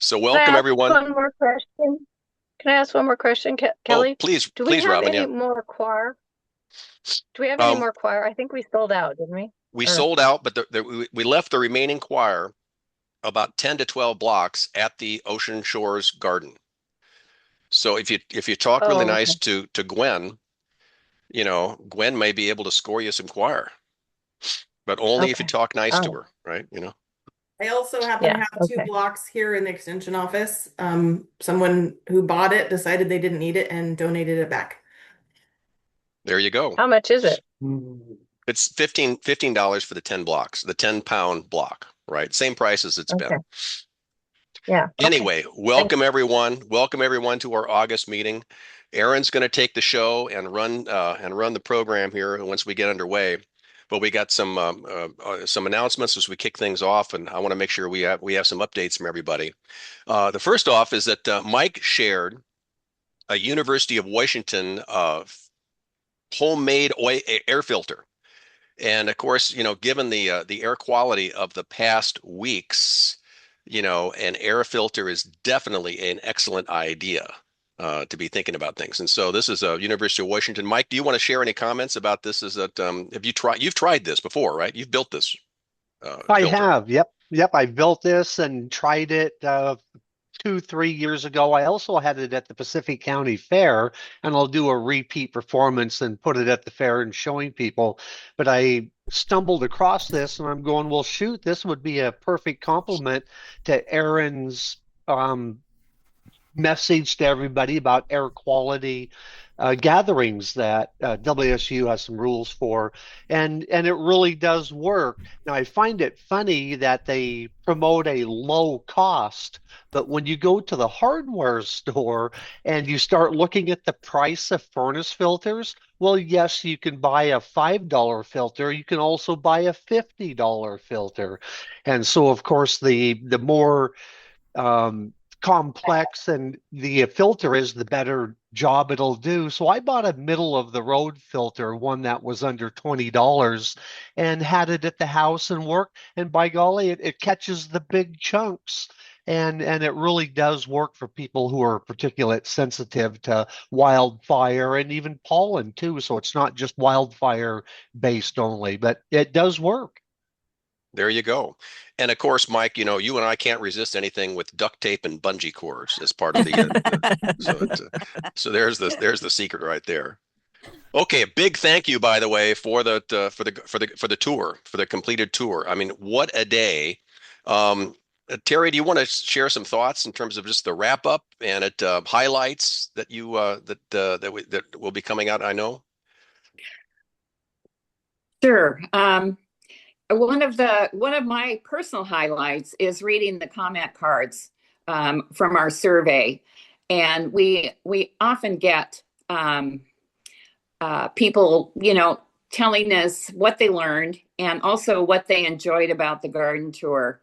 So Can I welcome ask everyone. one more question? Can I ask one more question, Oh, Kelly? please, Do we please, have Robin. any Yeah. more choir? Do we have any Um, more choir? I think we sold out, didn't we? we Or sold out, but we left the remaining choir about 10 to 12 blocks at the Ocean Shores Garden. So if you talk really oh, nice okay. to Gwen, Gwen may be able to score you some choir, but only if you Okay. talk nice All to right. her, right? I also happen to Yeah. have two Okay. blocks here in the extension office. Someone who bought it decided they didn't need it and donated it back. There you go. How much is it? It's $15 for the 10 blocks, the 10-pound block, right? Same price as it's been. Okay. Yeah. Okay. Anyway, Thank welcome everyone. Welcome everyone to our August meeting. Erin's going to take the show and run the program here once we get underway. But we got some announcements as we kick things off, and I want to make sure we have some updates from everybody. The first off is that Mike shared a University of Washington homemade air filter. And of course, given the air quality of the past weeks, an air filter is definitely an excellent idea to be thinking about things. And so this is a University of Washington. Mike, do you want to share any comments about this? Is that you've tried this before, right? You've built this I filter. have. Yep. Yep. I built this and tried it 2, 3 years ago. I also had it at the Pacific County Fair, and I'll do a repeat performance and put it at the fair and showing people. But I stumbled across this and I'm going, well, shoot, this would be a perfect complement to Erin's message to everybody about air quality gatherings that WSU has some rules for, and it really does work. Now I find it funny that they promote a low cost, but when you go to the hardware store and you start looking at the price of furnace filters, well, yes, you can buy a $5 filter. You can also buy a $50 filter, and so of course the more complex and the filter is, the better job it'll do. So I bought a middle of the road filter, one that was under $20, and had it at the house and work. And by golly, it catches the big chunks. And it really does work for people who are particulate sensitive to wildfire and even pollen too. So it's not just wildfire based only, but it does work. There you go. And of course, Mike, you and I can't resist anything with duct tape and bungee cords as part of so so there's the secret right there. Okay, a big thank you, by the way, for the tour, for the completed tour. I mean, what a day! Terry, do you want to share some thoughts in terms of just the wrap up and it highlights that you that will be coming out? I know. Sure. One of my personal highlights is reading the comment cards from our survey, and we often get people, telling us what they learned and also what they enjoyed about the garden tour.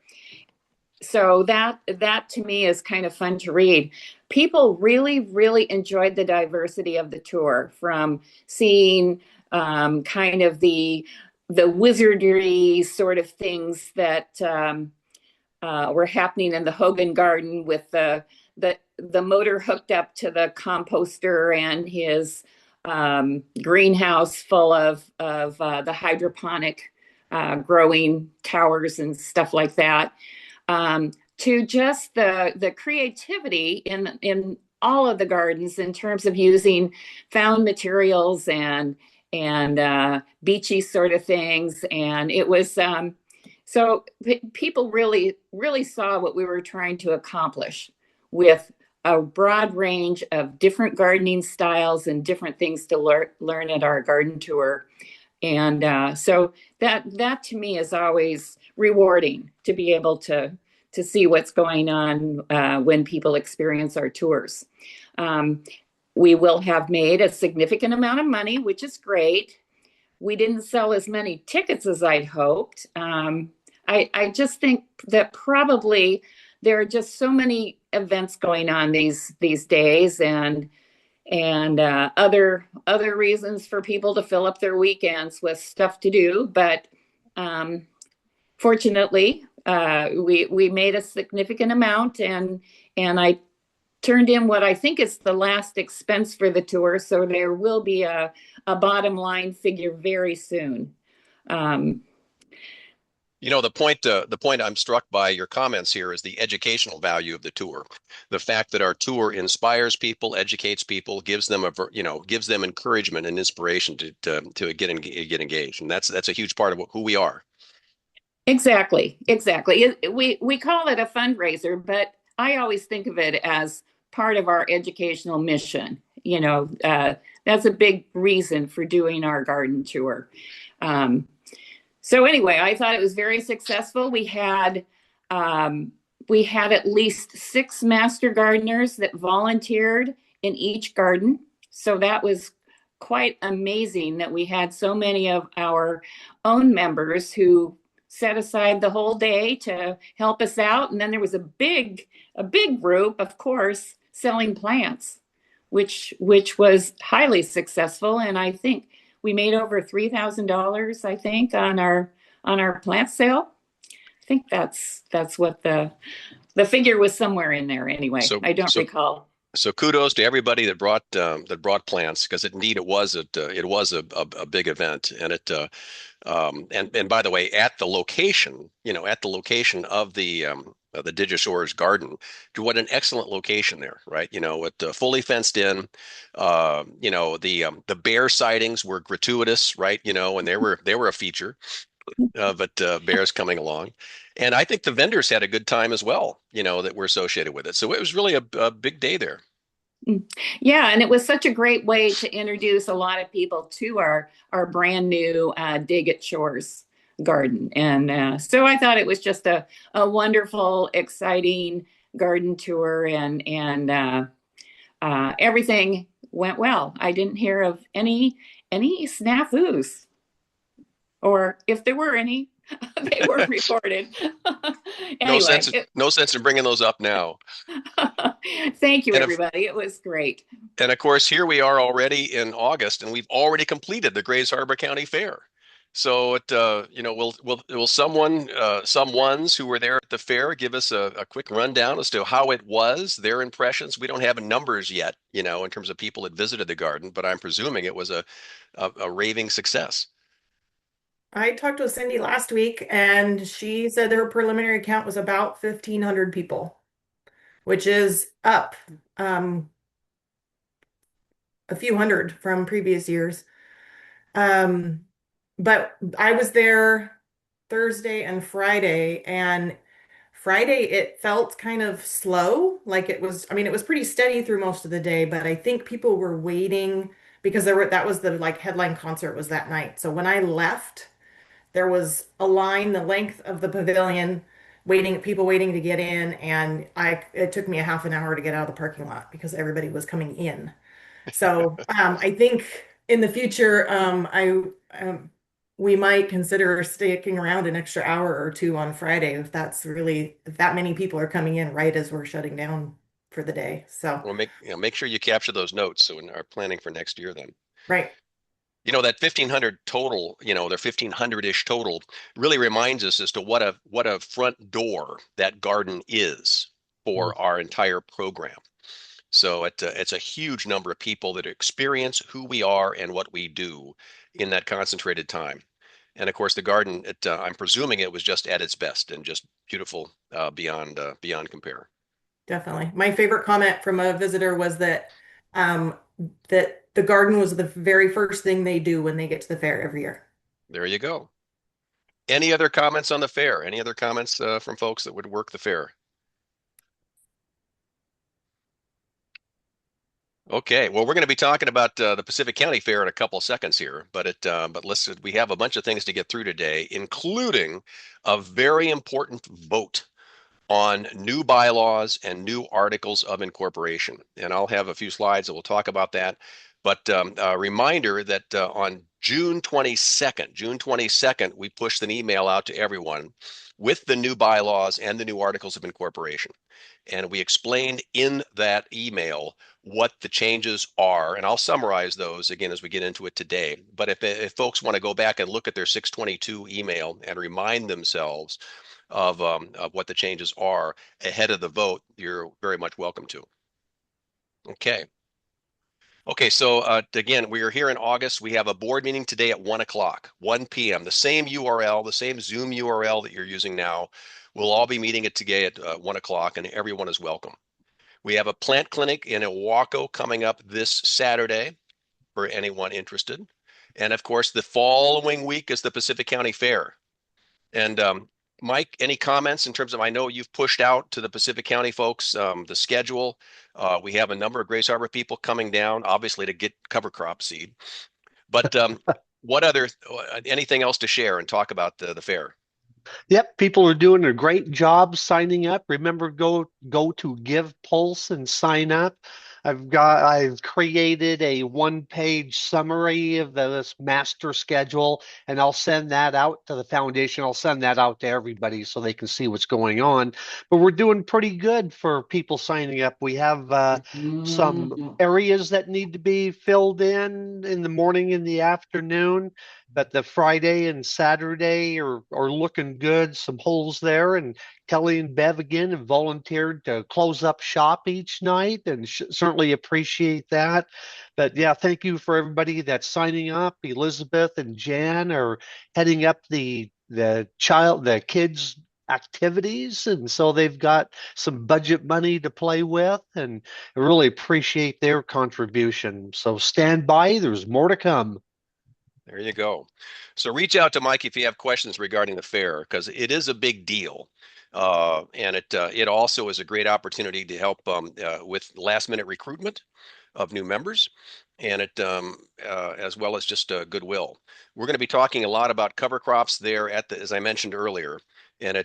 So that to me is kind of fun to read. People really enjoyed the diversity of the tour, from seeing kind of the wizardry sort of things that were happening in the Hogan Garden with the motor hooked up to the composter and his greenhouse full of the hydroponic growing towers and stuff like that, to just the creativity in all of the gardens in terms of using found materials and beachy sort of things. And it was so people really saw what we were trying to accomplish with a broad range of different gardening styles and different things to learn at our garden tour. And so that to me is always rewarding, to be able to see what's going on when people experience our tours. We will have made a significant amount of money, which is great. We didn't sell as many tickets as I'd hoped. I just think that probably there are just so many events going on these days, and other reasons for people to fill up their weekends with stuff to do. But fortunately, We made a significant amount, and I turned in what I think is the last expense for the tour. So there will be a bottom line figure very soon. The point I'm struck by your comments here is the educational value of the tour. The fact that our tour inspires people, educates people, gives them gives them encouragement and inspiration to get engaged, and that's a huge part of who we are. Exactly. We call it a fundraiser, but I always think of it as part of our educational mission. That's a big reason for doing our garden tour. So anyway, I thought it was very successful. We had at least 6 master gardeners that volunteered in each garden. So that was quite amazing that we had so many of our own members who set aside the whole day to help us out. And then there was a big group, of course, selling plants, which was highly successful. And I think we made over $3,000, I think, on our plant sale. I think that's what the figure was, somewhere in there anyway. I don't recall. So kudos to everybody that brought plants, because indeed it was a big event, and and by the way, at the location of the Digishores garden, what an excellent location there, right? It fully fenced in. The bear sightings were gratuitous, right? And they were a feature. But bears coming along, and I think the vendors had a good time as well, that were associated with it. So it was really a big day there. Yeah, and it was such a great way to introduce a lot of people to our brand new Dig at Shores garden. And so I thought it was just a wonderful, exciting garden tour, and everything went well. I didn't hear of any snafus, or if there were any, they were reported. Anyway, no sense in bringing those up now. Thank you, everybody. It was great. And of course, here we are already in August, and we've already completed the Grays Harbor County Fair. So will someone's who were there at the fair give us a quick rundown as to how it was, their impressions? We don't have numbers yet, in terms of people that visited the garden, but I'm presuming it was a raving success. I talked with Cindy last week, and she said her preliminary count was about 1,500 people, which is up a few hundred from previous years. But I was there Thursday and Friday, and Friday it felt kind of slow. Like it was pretty steady through most of the day, but I think people were waiting because that was the headline concert was that night. So when I left, there was a line the length of the pavilion, people waiting to get in, and it took me a half an hour to get out of the parking lot because everybody was coming in. So I think in the future, we might consider sticking around an extra hour or two on Friday if that many people are coming in right as we're shutting down for the day. So make sure you capture those notes so in our planning for next year then. Right. That 1,500 total, their 1,500-ish total really reminds us as to what a front door that garden is for our entire program. So it's a huge number of people that experience who we are and what we do in that concentrated time. And of course, the garden, I'm presuming it was just at its best and just beautiful beyond compare. Definitely. My favorite comment from a visitor was that the garden was the very first thing they do when they get to the fair every year. There you go. Any other comments on the fair? Any other comments from folks that would work the fair? Okay, well, we're going to be talking about the Pacific County Fair in a couple of seconds here, but listen, we have a bunch of things to get through today, including a very important vote on new bylaws and new articles of incorporation. And I'll have a few slides that will talk about that. But a reminder that on June 22nd, we pushed an email out to everyone with the new bylaws and the new articles of incorporation. And we explained in that email what the changes are. And I'll summarize those again as we get into it today. But if folks want to go back and look at their 622 email and remind themselves of what the changes are ahead of the vote, you're very much welcome to. Okay. Okay, so again, we are here in August. We have a board meeting today at 1 o'clock, 1 p.m. The same URL, the same Zoom URL that you're using now. We'll all be meeting it today at 1 o'clock, and everyone is welcome. We have a plant clinic in Ilwaco coming up this Saturday for anyone interested. And of course, the following week is the Pacific County Fair. And Mike, any comments in terms of, I know you've pushed out to the Pacific County folks, the schedule. We have a number of Grace Harbor people coming down, obviously to get cover crop seed. But anything else to share and talk about the fair? Yep, people are doing a great job signing up. Remember, go to Give Pulse and sign up. I've created a one-page summary of this master schedule, and I'll send that out to the foundation. I'll send that out to everybody so they can see what's going on. But we're doing pretty good for people signing up. We have some areas that need to be filled in the morning and the afternoon. But the Friday and Saturday are looking good. Some holes there, and Kelly and Bev again have volunteered to close up shop each night, and certainly appreciate that. But yeah, thank you for everybody that's signing up. Elizabeth and Jan are heading up the kids activities, and so they've got some budget money to play with, and I really appreciate their contribution. So stand by, there's more to come. There you go. So reach out to Mike if you have questions regarding the fair, because it is a big deal. And it also is a great opportunity to help with last minute recruitment of new members, and as well as just goodwill. We're going to be talking a lot about cover crops there as I mentioned earlier, and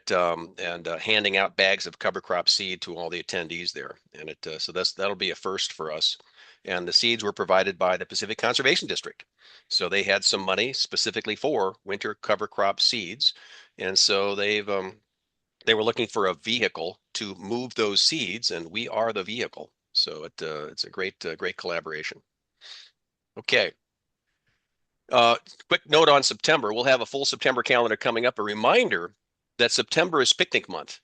handing out bags of cover crop seed to all the attendees there. And so that'll be a first for us. And the seeds were provided by the Pacific Conservation District. So they had some money specifically for winter cover crop seeds. And so they were looking for a vehicle to move those seeds, and we are the vehicle. So it's a great collaboration. Okay. Quick note on September. We'll have a full September calendar coming up. A reminder that September is picnic month.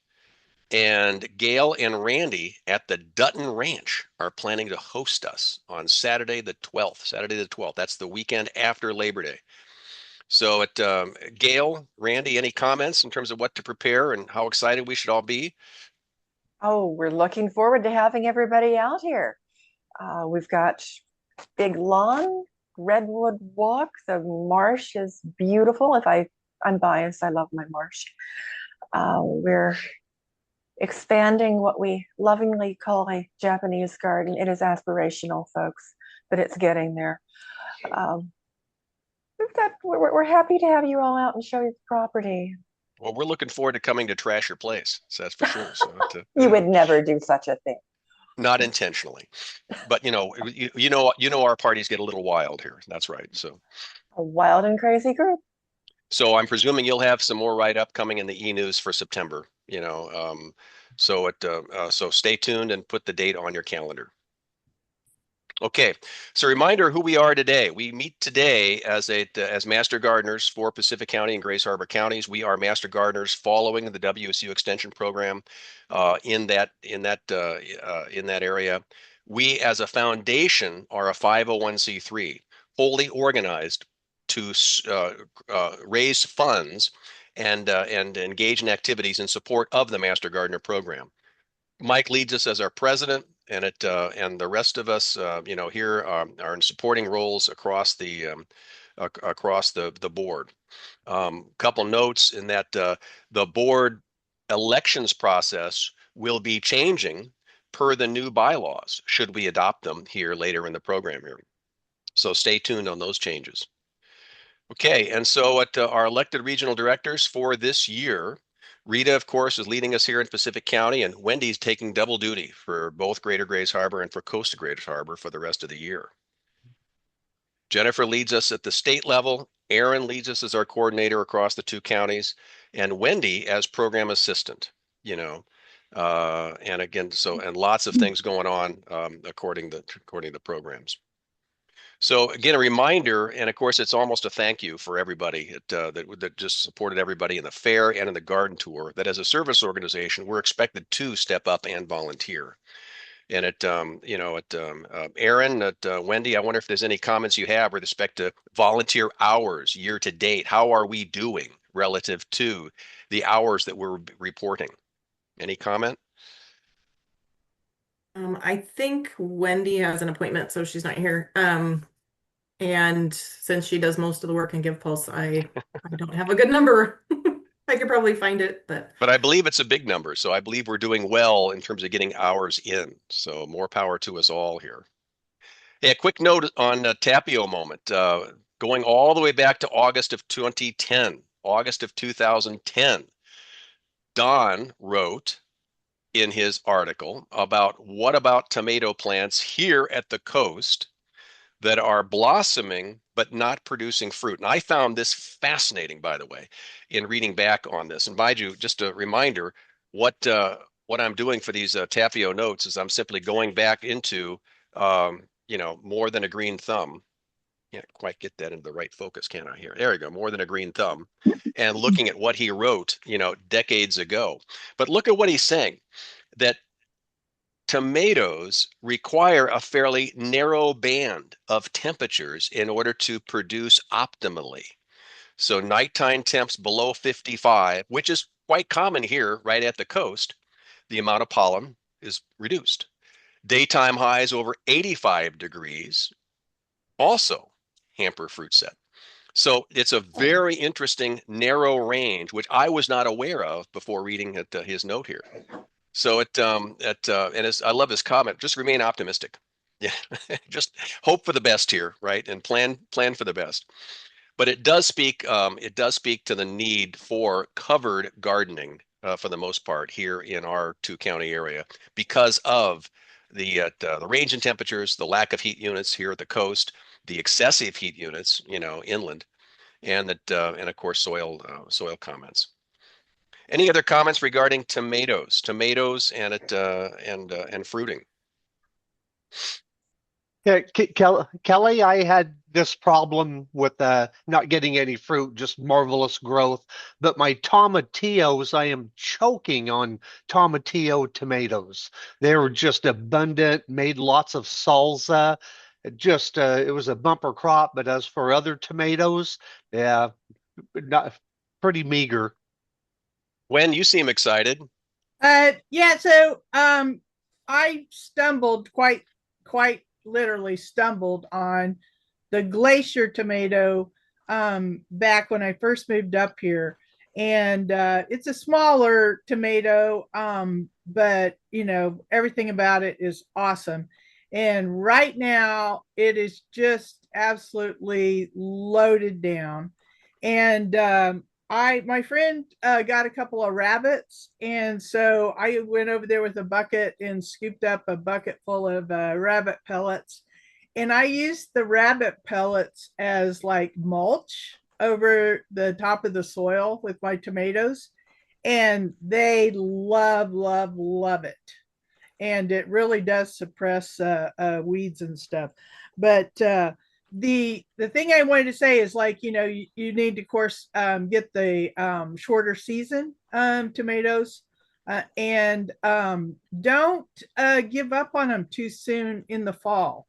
And Gail and Randy at the Dutton Ranch are planning to host us on Saturday the 12th. Saturday the 12th. That's the weekend after Labor Day. So Gail, Randy, any comments in terms of what to prepare and how excited we should all be? Oh, we're looking forward to having everybody out here. We've got big lawn, redwood walk. The marsh is beautiful. I'm biased, I love my marsh. We're expanding what we lovingly call a Japanese garden. It is aspirational, folks, but it's getting there. We're happy to have you all out and show you the property. Well, we're looking forward to coming to trash your place. So that's for sure. So you would never do such a thing. Not intentionally, but you know, our parties get a little wild here. That's right. So a wild and crazy group. So I'm presuming you'll have some more write-up coming in the e-news for September. So stay tuned and put the date on your calendar. Okay, so reminder who we are today. We meet today as Master Gardeners for Pacific County and Grace Harbor counties. We are Master Gardeners following the WSU Extension program in that area. We, as a foundation, are a 501c3, wholly organized to raise funds and engage in activities in support of the Master Gardener program. Mike leads us as our president, and the rest of us, here are in supporting roles across the board. Couple notes in that the board elections process will be changing per the new bylaws, should we adopt them here later in the program here. So stay tuned on those changes. Okay, and so our elected regional directors for this year, Rita, of course, is leading us here in Pacific County, and Wendy's taking double duty for both Greater Grace Harbor and for Coastal Grace Harbor for the rest of the year. Jennifer leads us at the state level. Erin leads us as our coordinator across the two counties, and Wendy as program assistant. And again, and lots of things going on according to programs. So again, a reminder, and of course, it's almost a thank you for everybody that just supported everybody in the fair and in the garden tour, that as a service organization, we're expected to step up and volunteer. And Erin, Wendy, I wonder if there's any comments you have with respect to volunteer hours year to date. How are we doing relative to the hours that we're reporting? Any comment? I think Wendy has an appointment, so she's not here. And since she does most of the work in Give Pulse, I don't have a good number. I could probably find it, but But I believe it's a big number. So I believe we're doing well in terms of getting hours in. So more power to us all here. Hey, a quick note on Tapio Moment. Going all the way back to August of 2010, August of 2010, Don wrote in his article about what about tomato plants here at the coast that are blossoming but not producing fruit. And I found this fascinating, by the way, in reading back on this. And mind you, just a reminder, what I'm doing for these Tapio notes is I'm simply going back into more than a green thumb. Can't quite get that into the right focus, can I? Here, there we go. More than a green thumb, and looking at what he wrote, decades ago. But look at what he's saying, that tomatoes require a fairly narrow band of temperatures in order to produce optimally. So nighttime temps below 55, which is quite common here right at the coast, the amount of pollen is reduced. Daytime highs over 85 degrees also hamper fruit set. So it's a very interesting narrow range, which I was not aware of before reading his note here. So I love this comment. Just remain optimistic. Yeah, just hope for the best here, right? And plan for the best. But it does speak to the need for covered gardening for the most part here in our two-county area because of the range in temperatures, the lack of heat units here at the coast, the excessive heat units, inland, and of course soil comments. Any other comments regarding tomatoes and fruiting? Yeah, Kelly, I had this problem with not getting any fruit, just marvelous growth. But my tomatillos, I am choking on tomatillo tomatoes. They were just abundant, made lots of salsa. It was a bumper crop. But as for other tomatoes, yeah, not pretty meager. Wen, you seem excited. Yeah, so I stumbled quite literally stumbled on the glacier tomato back when I first moved up here. And it's a smaller tomato, but everything about it is awesome. And right now it is just absolutely loaded down. And my friend got a couple of rabbits, and so I went over there with a bucket and scooped up a bucket full of rabbit pellets, and I used the rabbit pellets as like mulch over the top of the soil with my tomatoes, and they love it, and it really does suppress weeds and stuff. But the thing I wanted to say is, like, you need to, of course, get the shorter season tomatoes, and don't give up on them too soon in the fall.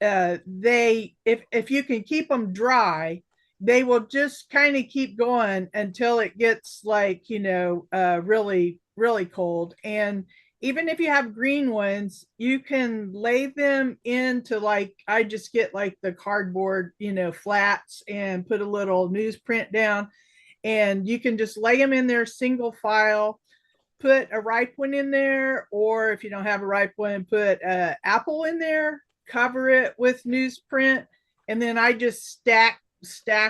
They if you can keep them dry, they will just kind of keep going until it gets like really cold. And even if you have green ones, you can lay them into, like, I just get like the cardboard, flats, and put a little newsprint down, and you can just lay them in there single file, put a ripe one in there, or if you don't have a ripe one, put an apple in there, cover it with newsprint, and then I just stack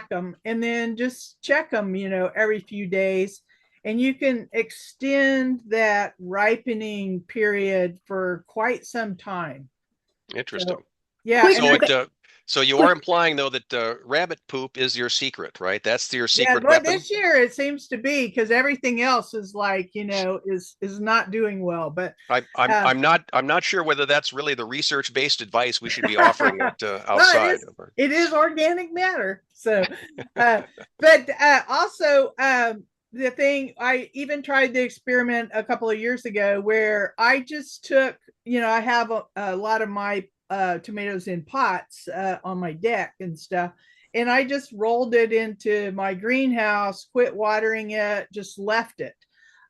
them, and then just check them, every few days. And you can extend that ripening period for quite some time. Interesting. So, yeah. So So you are implying though that rabbit poop is your secret, right? That's your Yeah, secret but weapon. this year it seems to be because everything else is like, is not doing well. But I'm not sure whether that's really the research-based advice we should be offering it well, outside. it is organic matter. So, but also the thing, I even tried the experiment a couple of years ago where I just took, I have a lot of my tomatoes in pots on my deck and stuff. And I just rolled it into my greenhouse, quit watering it, just left it.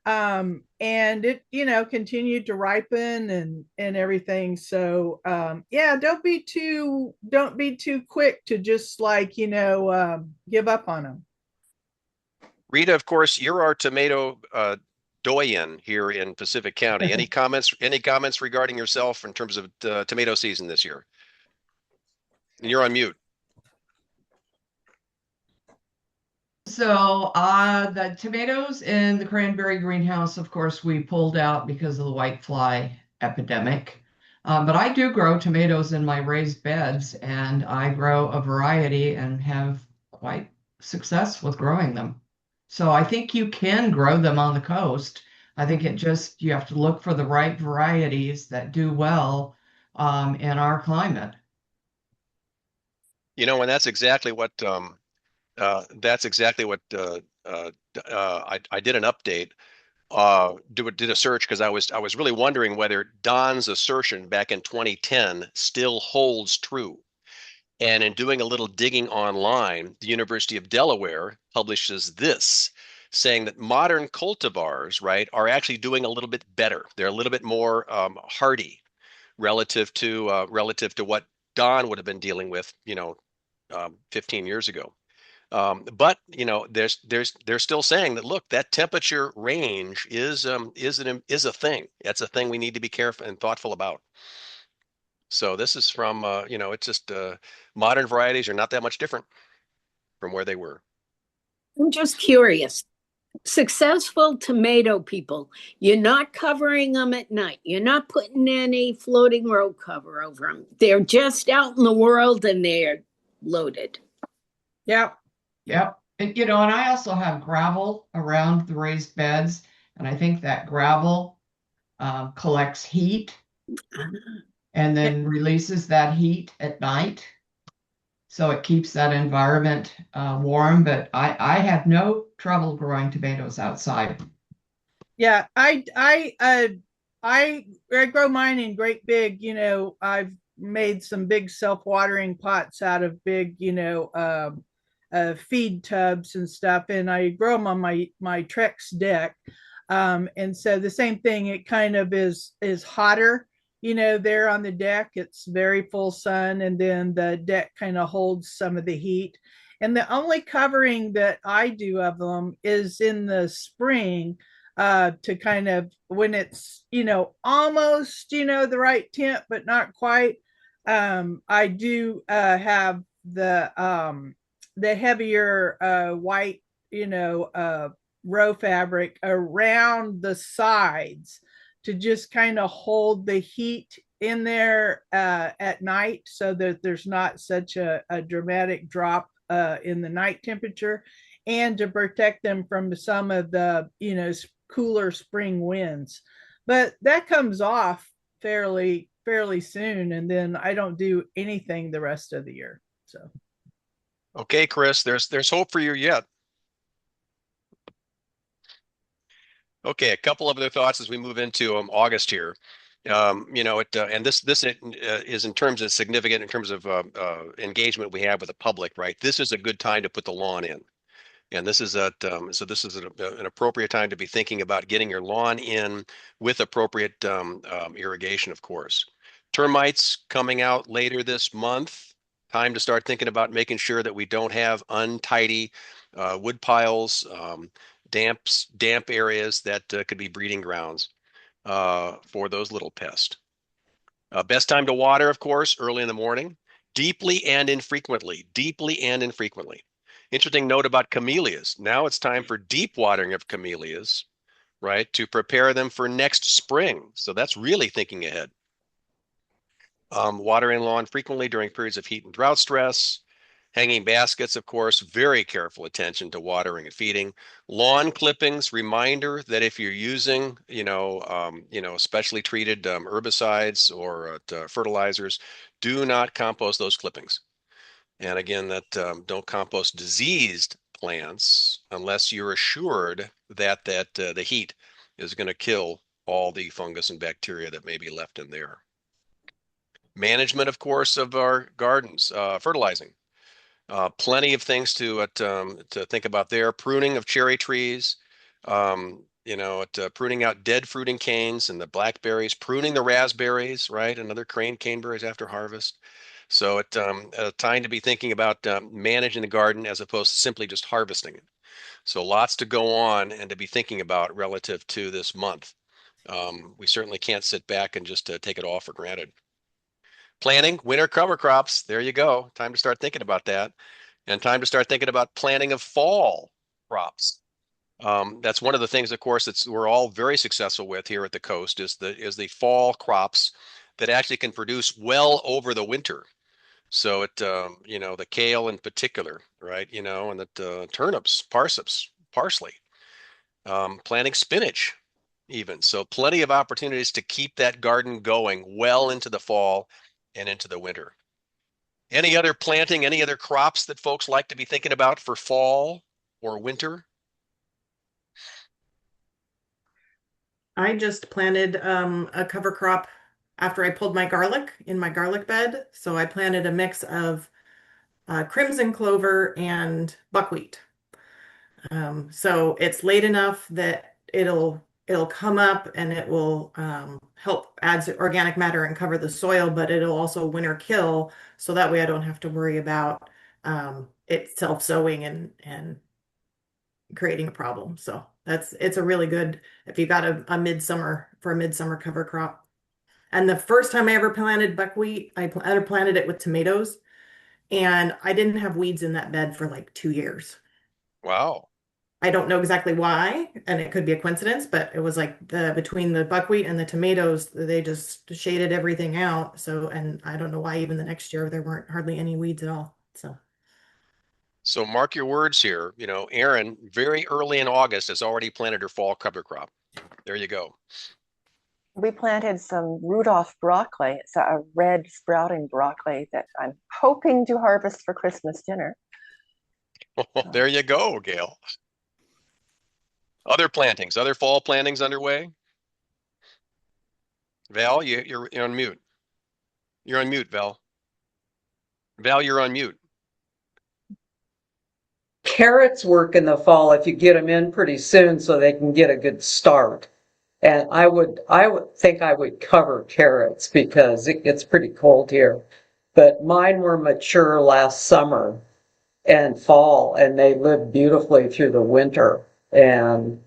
And it, continued to ripen and everything. So yeah, don't be too quick to just like, give up on them. Rita, of course, you're our tomato doyen here in Pacific County. Any comments regarding yourself in terms of tomato season this year? And you're on mute. So the tomatoes in the cranberry greenhouse, of course, we pulled out because of the whitefly epidemic. But I do grow tomatoes in my raised beds, and I grow a variety and have quite success with growing them. So I think you can grow them on the coast. I think you have to look for the right varieties that do well in our climate. And that's exactly what I did an update. Did a search because I was really wondering whether Don's assertion back in 2010 still holds true. And in doing a little digging online, the University of Delaware publishes this, saying that modern cultivars, right, are actually doing a little bit better. They're a little bit more hardy relative to what Don would have been dealing with, 15 years ago. But they're still saying that, look, that temperature range is a thing. That's a thing we need to be careful and thoughtful about. So this is from it's just modern varieties are not that much different from where they were. I'm just curious. Successful tomato people, you're not covering them at night. You're not putting any floating row cover over them. They're just out in the world and they're loaded. Yep. Yep. And I also have gravel around the raised beds, and I think that gravel collects heat and then releases that heat at night. So it keeps that environment warm, but I have no trouble growing tomatoes outside. Yeah, I grow mine in great big, I've made some big self-watering pots out of big, feed tubs and stuff, and I grow them on my Trex deck. And so the same thing, it kind of is hotter, there on the deck. It's very full sun, and then the deck kind of holds some of the heat. And the only covering that I do of them is in the spring, to kind of when it's, almost, the right temp, but not quite. I do have the heavier white, row fabric around the sides to just kind of hold the heat in there at night so that there's not such a dramatic drop in the night temperature, and to protect them from some of the, cooler spring winds. But that comes off fairly soon, and then I don't do anything the rest of the year. So okay, Chris, there's hope for you yet. Okay, a couple of other thoughts as we move into August here. And this is in terms of significant in terms of engagement we have with the public, right? This is a good time to put the lawn in, and this is an appropriate time to be thinking about getting your lawn in with appropriate irrigation, of course. Termites coming out later this month. Time to start thinking about making sure that we don't have untidy wood piles. Damp areas that could be breeding grounds for those little pests. Best time to water, of course, early in the morning, deeply and infrequently. Interesting note about camellias. Now it's time for deep watering of camellias, right, to prepare them for next spring. So that's really thinking ahead. Watering lawn frequently during periods of heat and drought stress. Hanging baskets, of course, very careful attention to watering and feeding. Lawn clippings, reminder that if you're using, specially treated herbicides or fertilizers, do not compost those clippings. And again, that don't compost diseased plants unless you're assured that the heat is going to kill all the fungus and bacteria that may be left in there. Management, of course, of our gardens, fertilizing. Plenty of things to think about there. Pruning of cherry trees, pruning out dead fruiting canes and the blackberries, pruning the raspberries, right? Another caneberries after harvest. So time to be thinking about managing the garden as opposed to simply just harvesting it. So lots to go on and to be thinking about relative to this month. We certainly can't sit back and just take it all for granted. Planting winter cover crops. There you go. Time to start thinking about that. And time to start thinking about planting of fall crops. That's one of the things, of course, that we're all very successful with here at the coast is the fall crops that actually can produce well over the winter. So the kale in particular, right? And the turnips, parsnips, parsley, planting spinach even. So plenty of opportunities to keep that garden going well into the fall and into the winter. Any other planting, any other crops that folks like to be thinking about for fall or winter? I just planted a cover crop after I pulled my garlic in my garlic bed. So I planted a mix of crimson clover and buckwheat. So it's late enough that it'll come up and it will help add organic matter and cover the soil, but it'll also winter kill. So that way I don't have to worry about it self-sowing and creating a problem. So it's a really good if you got a midsummer cover crop. And the first time I ever planted buckwheat, I planted it with tomatoes, and I didn't have weeds in that bed for like 2 years. Wow. I don't know exactly why, and it could be a coincidence, but it was like between the buckwheat and the tomatoes, they just shaded everything out. So, and I don't know why even the next year there weren't hardly any weeds at all. So mark your words here. Erin, very early in August, has already planted her fall cover crop. There you go. We planted some Rudolph broccoli. It's a red sprouting broccoli that I'm hoping to harvest for Christmas dinner. There you go, Gail. Other plantings, other fall plantings underway? Val, you're on mute. You're on mute, Val. Val, you're on mute. Carrots work in the fall if you get them in pretty soon so they can get a good start. And I would think I would cover carrots because it gets pretty cold here. But mine were mature last summer and fall, and they lived beautifully through the winter. And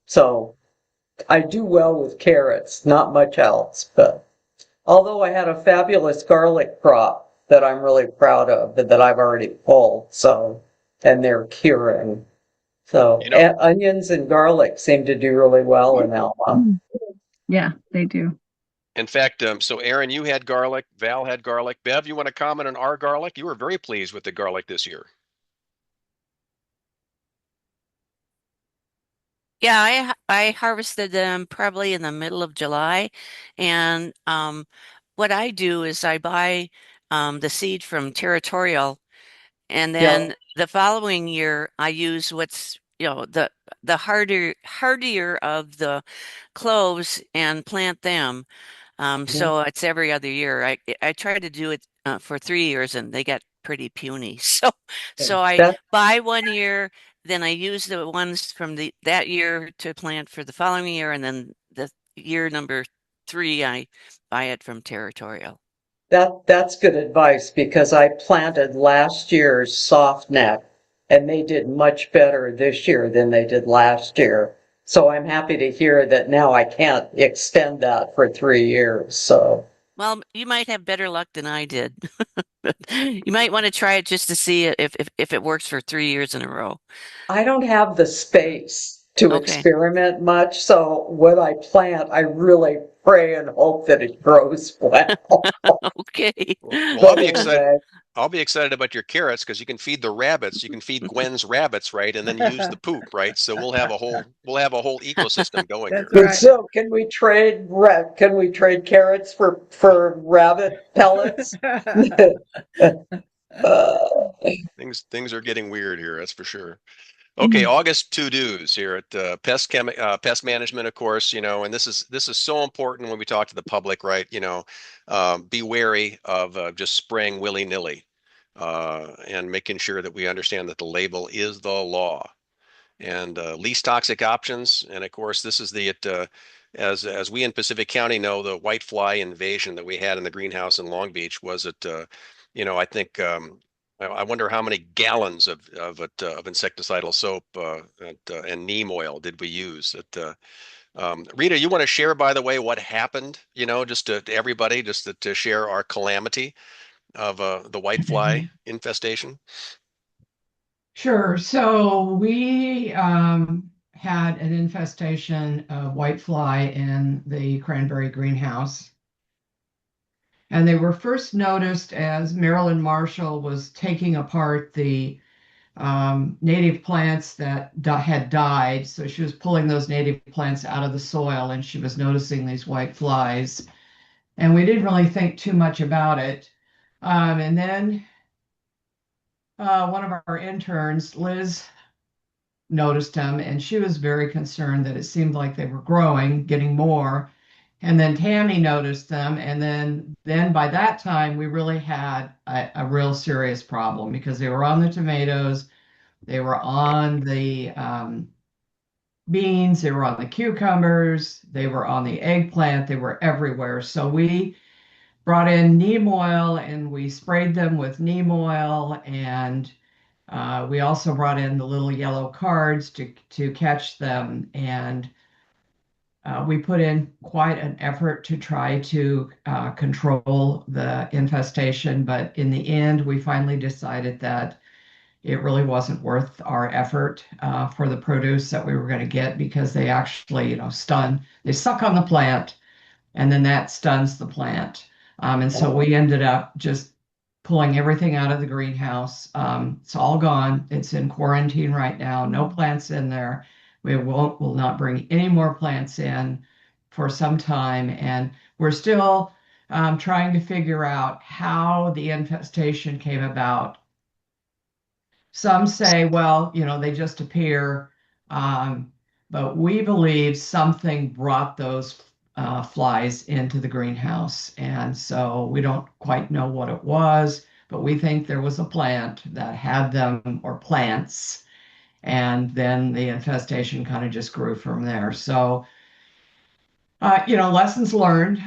so I do well with carrots, not much else. But although I had a fabulous garlic crop that I'm really proud of that I've already pulled, and they're curing. So onions and garlic seem to do really well in Alma. Yeah, they do. In fact, so Erin, you had garlic, Val had garlic. Bev, you want to comment on our garlic? You were very pleased with the garlic this year. Yeah, I harvested them probably in the middle of July. And what I do is I buy the seed from Territorial, and then the following year I use what's the hardier of the cloves and plant them. So it's every other year. I try to do it for 3 years, and they get pretty puny. So I buy 1 year, then I use the ones from that year to plant for the following year, and then the year number 3 I buy it from Territorial. That's good advice because I planted last year's soft neck, and they did much better this year than they did last year. So I'm happy to hear that now I can't extend that for 3 years. So, well, you might have better luck than I did. You might want to try it just to see if it works for 3 years in a row. I don't have the space to Okay. experiment much. So when I plant, I really pray and hope that it grows well. Okay. Well, But anyway, I'll be excited about your carrots because you can feed the rabbits. You can feed Gwen's rabbits, right? And then use the poop, right? So we'll have a whole ecosystem going That's here. but right. so can we trade carrots for rabbit pellets? Things are getting weird here, that's for sure. Mm-hmm. Okay, August to-dos here at pest management, of course, and this is so important when we talk to the public, right? Be wary of just spraying willy-nilly, and making sure that we understand that the label is the law. And least toxic options, and of course, this is as we in Pacific County know, the whitefly invasion that we had in the greenhouse in Long Beach was I think. I wonder how many gallons of insecticidal soap and neem oil did we use? Rita, you want to share, by the way, what happened? Just to everybody, just to share our calamity of the whitefly infestation. Sure. So we had an infestation of whitefly in the cranberry greenhouse. And they were first noticed as Marilyn Marshall was taking apart the native plants that had died. So she was pulling those native plants out of the soil and she was noticing these white flies. And we didn't really think too much about it. And then one of our interns, Liz, noticed them and she was very concerned that it seemed like they were growing, getting more. And then Tammy noticed them. And then by that time, we really had a real serious problem because they were on the tomatoes, they were on the beans, they were on the cucumbers, they were on the eggplant, they were everywhere. So we brought in neem oil and we sprayed them with neem oil. And we also brought in the little yellow cards to catch them. And we put in quite an effort to try to control the infestation, but in the end, we finally decided that it really wasn't worth our effort for the produce that we were going to get because they actually, they suck on the plant and then that stuns the plant. And so we ended up just pulling everything out of the greenhouse. It's all gone. It's in quarantine right now. No plants in there. Will not bring any more plants in for some time. And we're still trying to figure out how the infestation came about. Some say, well, they just appear. But we believe something brought those flies into the greenhouse. And so we don't quite know what it was, but we think there was a plant that had them, or plants, and then the infestation kind of just grew from there. So, lessons learned.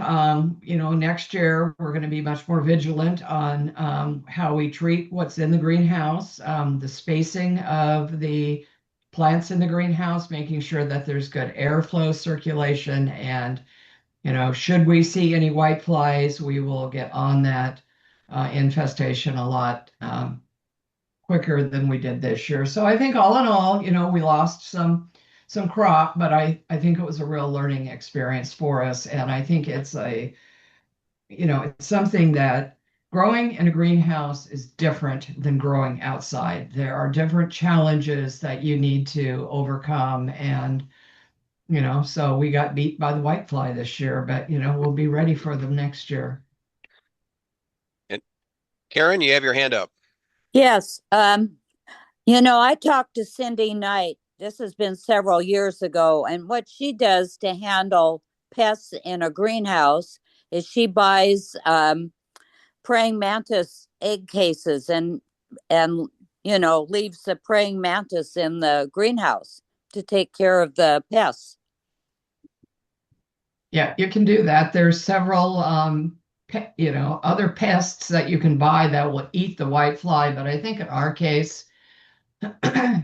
Next year we're going to be much more vigilant on how we treat what's in the greenhouse, the spacing of the plants in the greenhouse, making sure that there's good airflow circulation. And, should we see any white flies, we will get on that infestation a lot quicker than we did this year. So I think all in all, we lost some crop, but I think it was a real learning experience for us. And I think it's it's something that growing in a greenhouse is different than growing outside. There are different challenges that you need to overcome. And, so we got beat by the whitefly this year, but, we'll be ready for them next year. And Karen, you have your hand up. Yes. I talked to Cindy Knight. This has been several years ago. And what she does to handle pests in a greenhouse is she buys praying mantis egg cases and leaves the praying mantis in the greenhouse to take care of the pests. Yeah, you can do that. There's several other pests that you can buy that will eat the whitefly, but I think in our case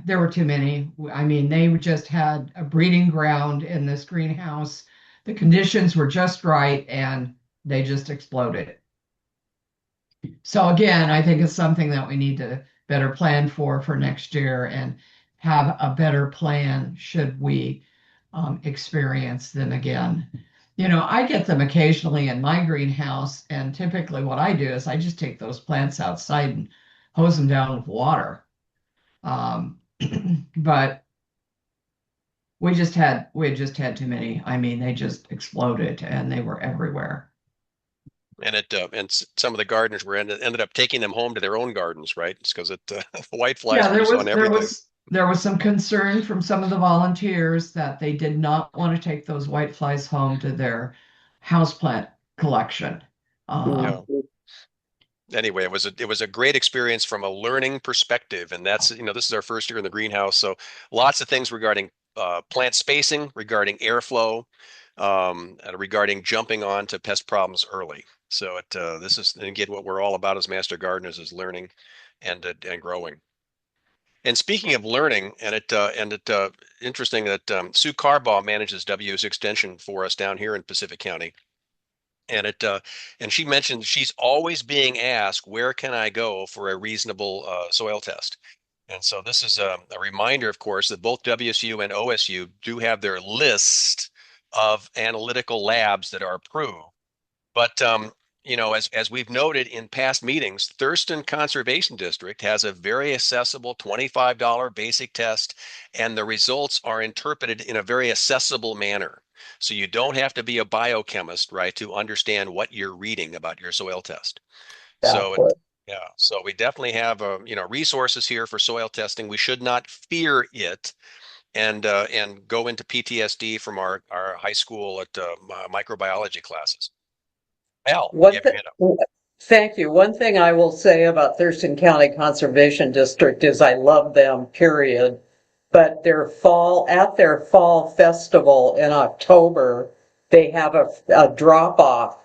there were too many. I mean, they just had a breeding ground in this greenhouse. The conditions were just right and they just exploded. So again, I think it's something that we need to better plan for next year. And have a better plan should we experience them again. I get them occasionally in my greenhouse, and typically what I do is I just take those plants outside and hose them down with water. Um, but we had just had too many. I mean, they just exploded and they were everywhere. And some of the gardeners ended up taking them home to their own gardens, right? It's because the white flies Yeah, were there just was on there everything. was there was some concern from some of the volunteers that they did not want to take those white flies home to their houseplant collection. Yeah. Um, Anyway, it was a great experience from a learning perspective, and that's this is our first year in the greenhouse, so lots of things regarding plant spacing, regarding airflow, and regarding jumping on to pest problems early. So this is again what we're all about as master gardeners, is learning and growing. And speaking of learning, interesting that Sue Carbaugh manages WS Extension for us down here in Pacific County. And she mentioned she's always being asked, where can I go for a reasonable soil test? And so this is a reminder, of course, that both WSU and OSU do have their list of analytical labs that are approved. But as we've noted in past meetings, Thurston Conservation District has a very accessible $25 basic test, and the results are interpreted in a very accessible manner. So you don't have to be a biochemist, right, to understand what you're reading about your soil test. So Exactly. yeah, so we definitely have resources here for soil testing. We should not fear it and go into PTSD from our high school at microbiology classes. Al, you One have your thing, hand up. thank you. One thing I will say about Thurston County Conservation District is I love them, period. But at their fall festival in October, they have a drop off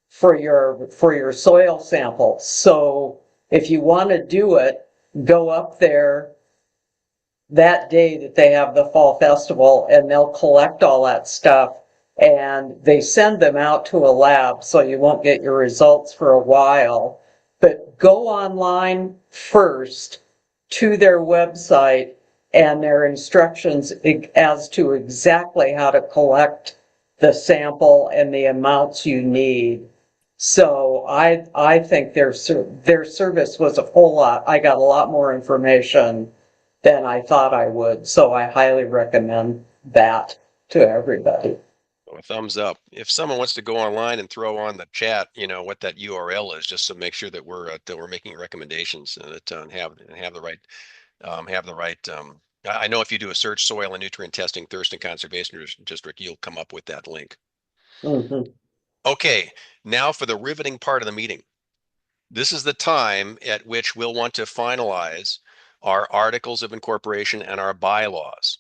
for your soil sample. So if you want to do it, go up there that day that they have the fall festival, and they'll collect all that stuff, and they send them out to a lab, so you won't get your results for a while. But go online first to their website and their instructions as to exactly how to collect the sample and the amounts you need. So I think their service was a whole lot. I got a lot more information than I thought I would. So I highly recommend that to everybody. A thumbs up. If someone wants to go online and throw on the chat, what that URL is, just to make sure that we're making recommendations and have the right I know if you do a search soil and nutrient testing Thurston Conservation District, you'll come up with that link. Mm-hmm. Okay, now for the riveting part of the meeting. This is the time at which we'll want to finalize our articles of incorporation and our bylaws.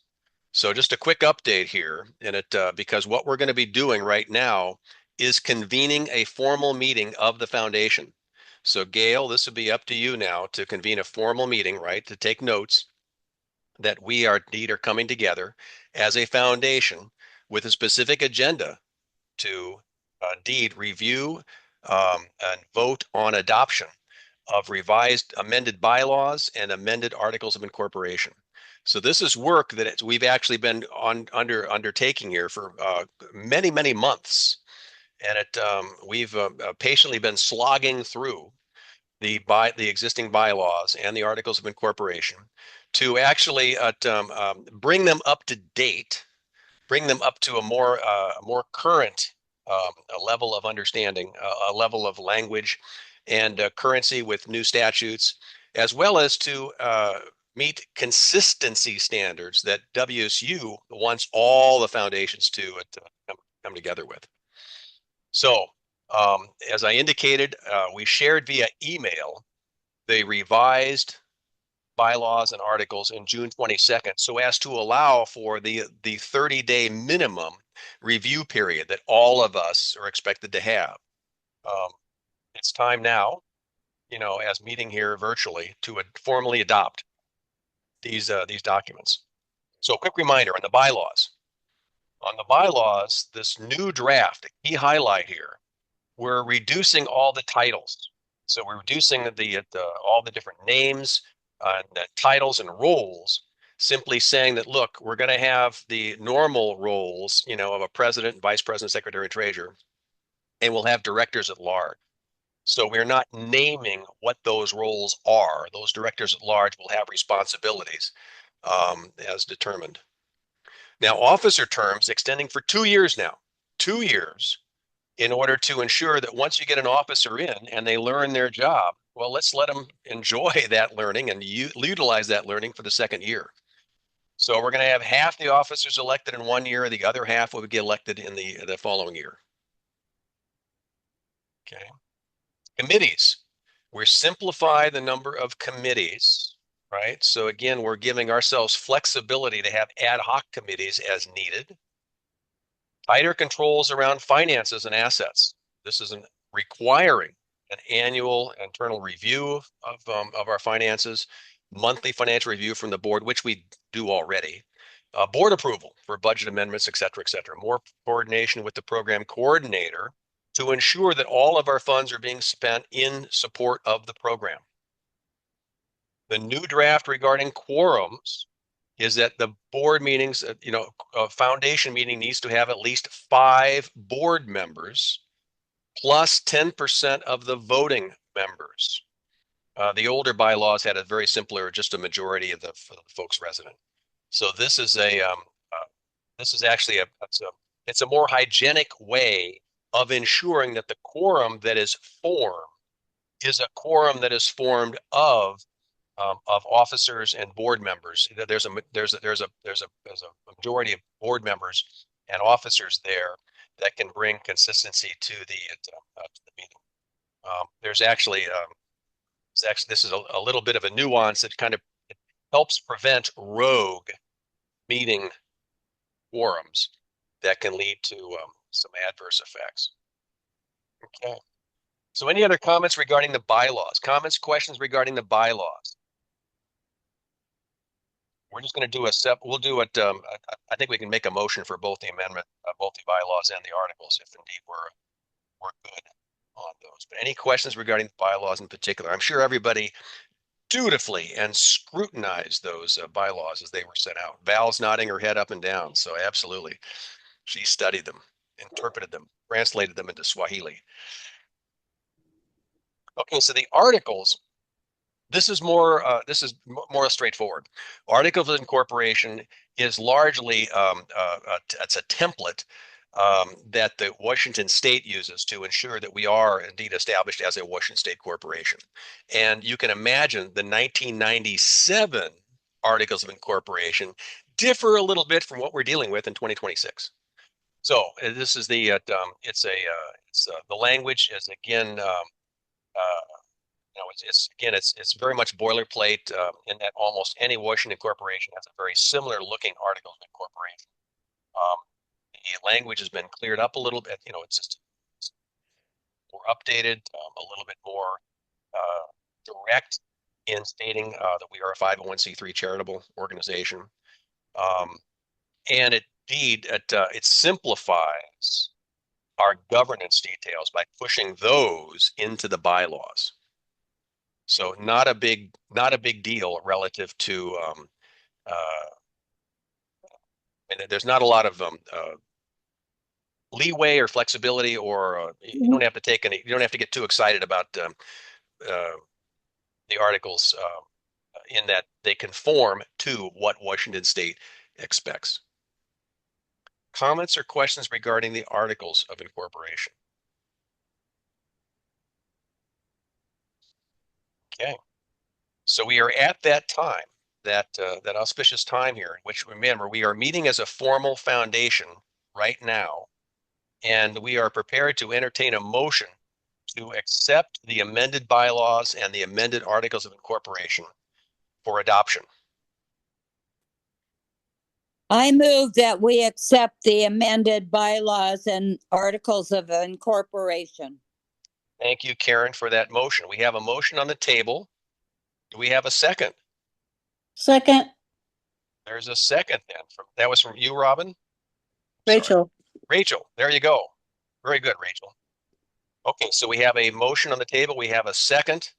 So just a quick update here, and because what we're going to be doing right now is convening a formal meeting of the foundation. So Gail, this would be up to you now to convene a formal meeting, right, to take notes that we are coming together as a foundation with a specific agenda to indeed review and vote on adoption of revised amended bylaws and amended articles of incorporation. So this is work that we've actually been undertaking here for many months, and we've patiently been slogging through the existing bylaws and the articles of incorporation to actually bring them up to date, bring them up to a more current a level of understanding, a level of language and currency with new statutes, as well as to meet consistency standards that WSU wants all the foundations to come together with. So, as I indicated, we shared via email the revised bylaws and articles in June 22nd, so as to allow for the 30-day minimum review period that all of us are expected to have. It's time now, as meeting here virtually, to formally adopt these documents. So a quick reminder on the bylaws. On the bylaws, this new draft, a key highlight here, we're reducing all the titles. So we're reducing all the different names, the titles and roles, simply saying that, look, we're going to have the normal roles, of a president, vice president, secretary, and treasurer, and we'll have directors at large. So we're not naming what those roles are. Those directors at large will have responsibilities as determined. Now, officer terms extending for 2 years now, 2 years, in order to ensure that once you get an officer in and they learn their job, well, let's let them enjoy that learning and utilize that learning for the second year. So we're going to have half the officers elected in 1 year, the other half will get elected in the following year. Okay. Committees. We're simplifying the number of committees, right? So again, we're giving ourselves flexibility to have ad hoc committees as needed. Tighter controls around finances and assets. This is requiring an annual internal review of our finances, monthly financial review from the board, which we do already. Board approval for budget amendments, et cetera, et cetera. More coordination with the program coordinator to ensure that all of our funds are being spent in support of the program. The new draft regarding quorums is that the board meetings, a foundation meeting needs to have at least 5 board members plus 10% of the voting members. The older bylaws had a very simpler, just a majority of the folks resident. So this is actually it's a more hygienic way of ensuring that the quorum that is formed is a quorum that is formed of officers and board members. There's a majority of board members and officers there that can bring consistency to the meeting. There's actually this is a little bit of a nuance that kind of helps prevent rogue meeting quorums that can lead to some adverse effects. Okay. So any other comments regarding the bylaws? Comments, questions regarding the bylaws? We're just going to do we'll do it. I think we can make a motion for both the amendment, both the bylaws and the articles, if indeed we're good on those. But any questions regarding the bylaws in particular? I'm sure everybody dutifully and scrutinized those bylaws as they were set out. Val's nodding her head up and down. So absolutely. She studied them, interpreted them, translated them into Swahili. Okay, so the articles, this is more straightforward. Articles of incorporation is largely it's a template that the Washington State uses to ensure that we are indeed established as a Washington State corporation. And you can imagine the 1997 Articles of Incorporation differ a little bit from what we're dealing with in 2026. So this is the the language is again. It's very much boilerplate in that almost any Washington corporation has a very similar looking Articles of Incorporation. The language has been cleared up a little bit. It's more updated, a little bit more direct in stating that we are a 501c3 charitable organization. And indeed, it simplifies our governance details by pushing those into the bylaws. So not a big deal relative to there's not a lot of leeway or flexibility, or you don't have to get too excited about the articles in that they conform to what Washington State expects. Comments or questions regarding the Articles of Incorporation? Okay. So we are at that time, that auspicious time here, in which, remember, we are meeting as a formal foundation right now, and we are prepared to entertain a motion to accept the amended bylaws and the amended Articles of Incorporation for adoption. I move that we accept the amended bylaws and Articles of Incorporation. Thank you, Karen, for that motion. We have a motion on the table. Do we have a second? Second. There's a second then. That was from you, Robin? Rachel. Sorry. Rachel, there you go. Very good, Rachel. Okay, so we have a motion on the table. We have a second.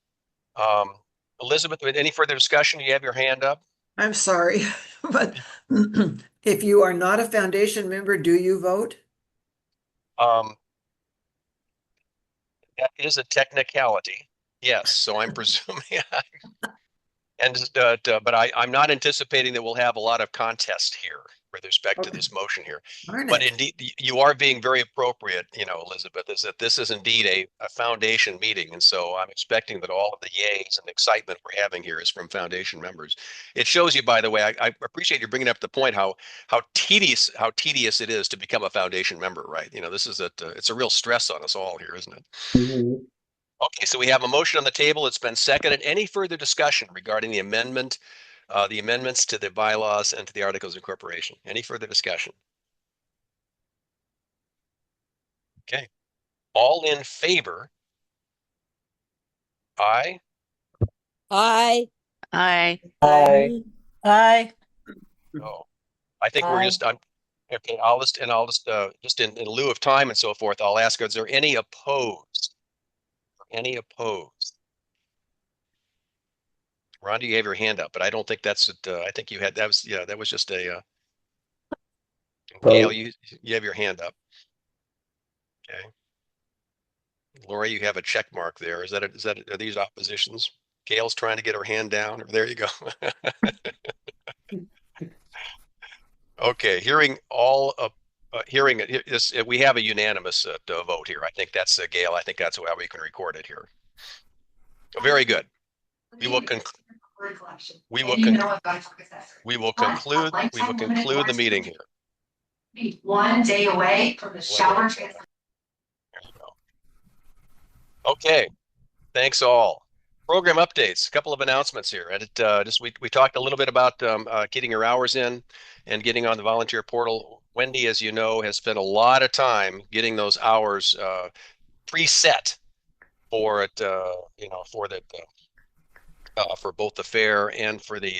Elizabeth, any further discussion? You have your hand up. I'm sorry, but if you are not a foundation member, do you vote? Um, that is a technicality. Yes, so I'm presuming, but I'm not anticipating that we'll have a lot of contest here with respect to this motion here. Darn But it. indeed, you are being very appropriate, Elizabeth, is that this is indeed a foundation meeting. And so I'm expecting that all of the yays and excitement we're having here is from foundation members. It shows you, by the way, I appreciate you bringing up the point how tedious it is to become a foundation member, right? This is it's a real stress on us all here, isn't it? Mhm. Okay, so we have a motion on the table. It's been seconded. Any further discussion regarding the amendments to the bylaws and to the articles of incorporation? Any further discussion? Okay. All in favor? Aye. Aye. Aye. Aye. Aye. No. I think we're just okay. I'll just just in lieu of time and so forth, I'll ask, is there any opposed? Any opposed? Rhonda, you have your hand up, but I don't think that's it. I think you had that was just a Gail, you have your hand up. Okay. Lori, you have a check mark there. Are these oppositions? Gail's trying to get her hand down. There you go. Okay, we have a unanimous vote here. I think that's Gail. I think that's how we can record it here. Very good. We will conclude the meeting here. One day away from the shower. There you go. Okay. Thanks all. Program updates, a couple of announcements here. And we talked a little bit about getting your hours in and getting on the volunteer portal. Wendy, as you know, has spent a lot of time getting those hours preset for it, for both the fair and for the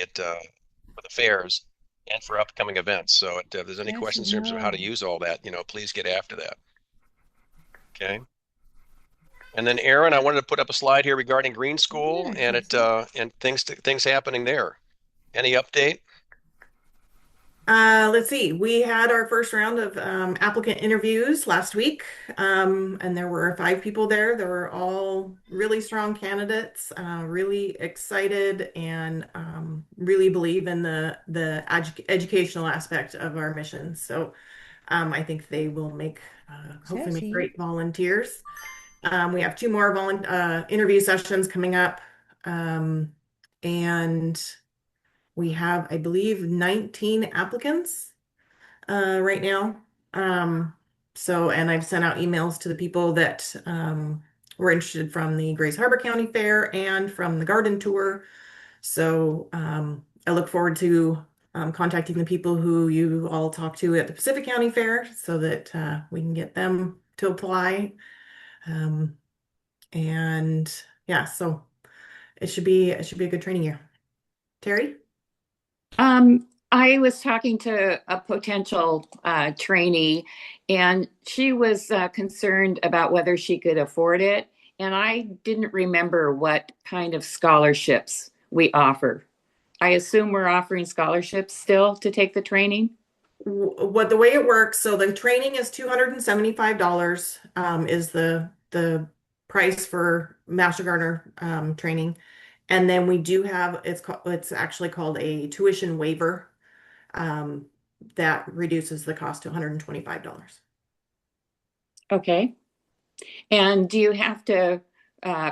fairs and for upcoming events. So if there's any questions in terms of how to use all that, please get after that. Okay. And then Erin, I wanted to put up a slide here regarding Green School and things happening there. Any update? Let's see. We had our first round of applicant interviews last week, and there were 5 people there. They were all really strong candidates, really excited, and really believe in the educational aspect of our mission. So I think they will hopefully make great volunteers. We have 2 more interview sessions coming up, and we have, I believe, 19 applicants right now. And I've sent out emails to the people that were interested from the Grays Harbor County Fair and from the garden tour. So I look forward to contacting the people who you all talked to at the Pacific County Fair so that we can get them to apply. And yeah, so it should be a good training year. Terry? I was talking to a potential trainee, and she was concerned about whether she could afford it. And I didn't remember what kind of scholarships we offer. I assume we're offering scholarships still to take the training? The way it works, so the training is $275 is the price for Master Gardener training. And then we do have, it's actually called a tuition waiver that reduces the cost to $125. Okay. And do you have to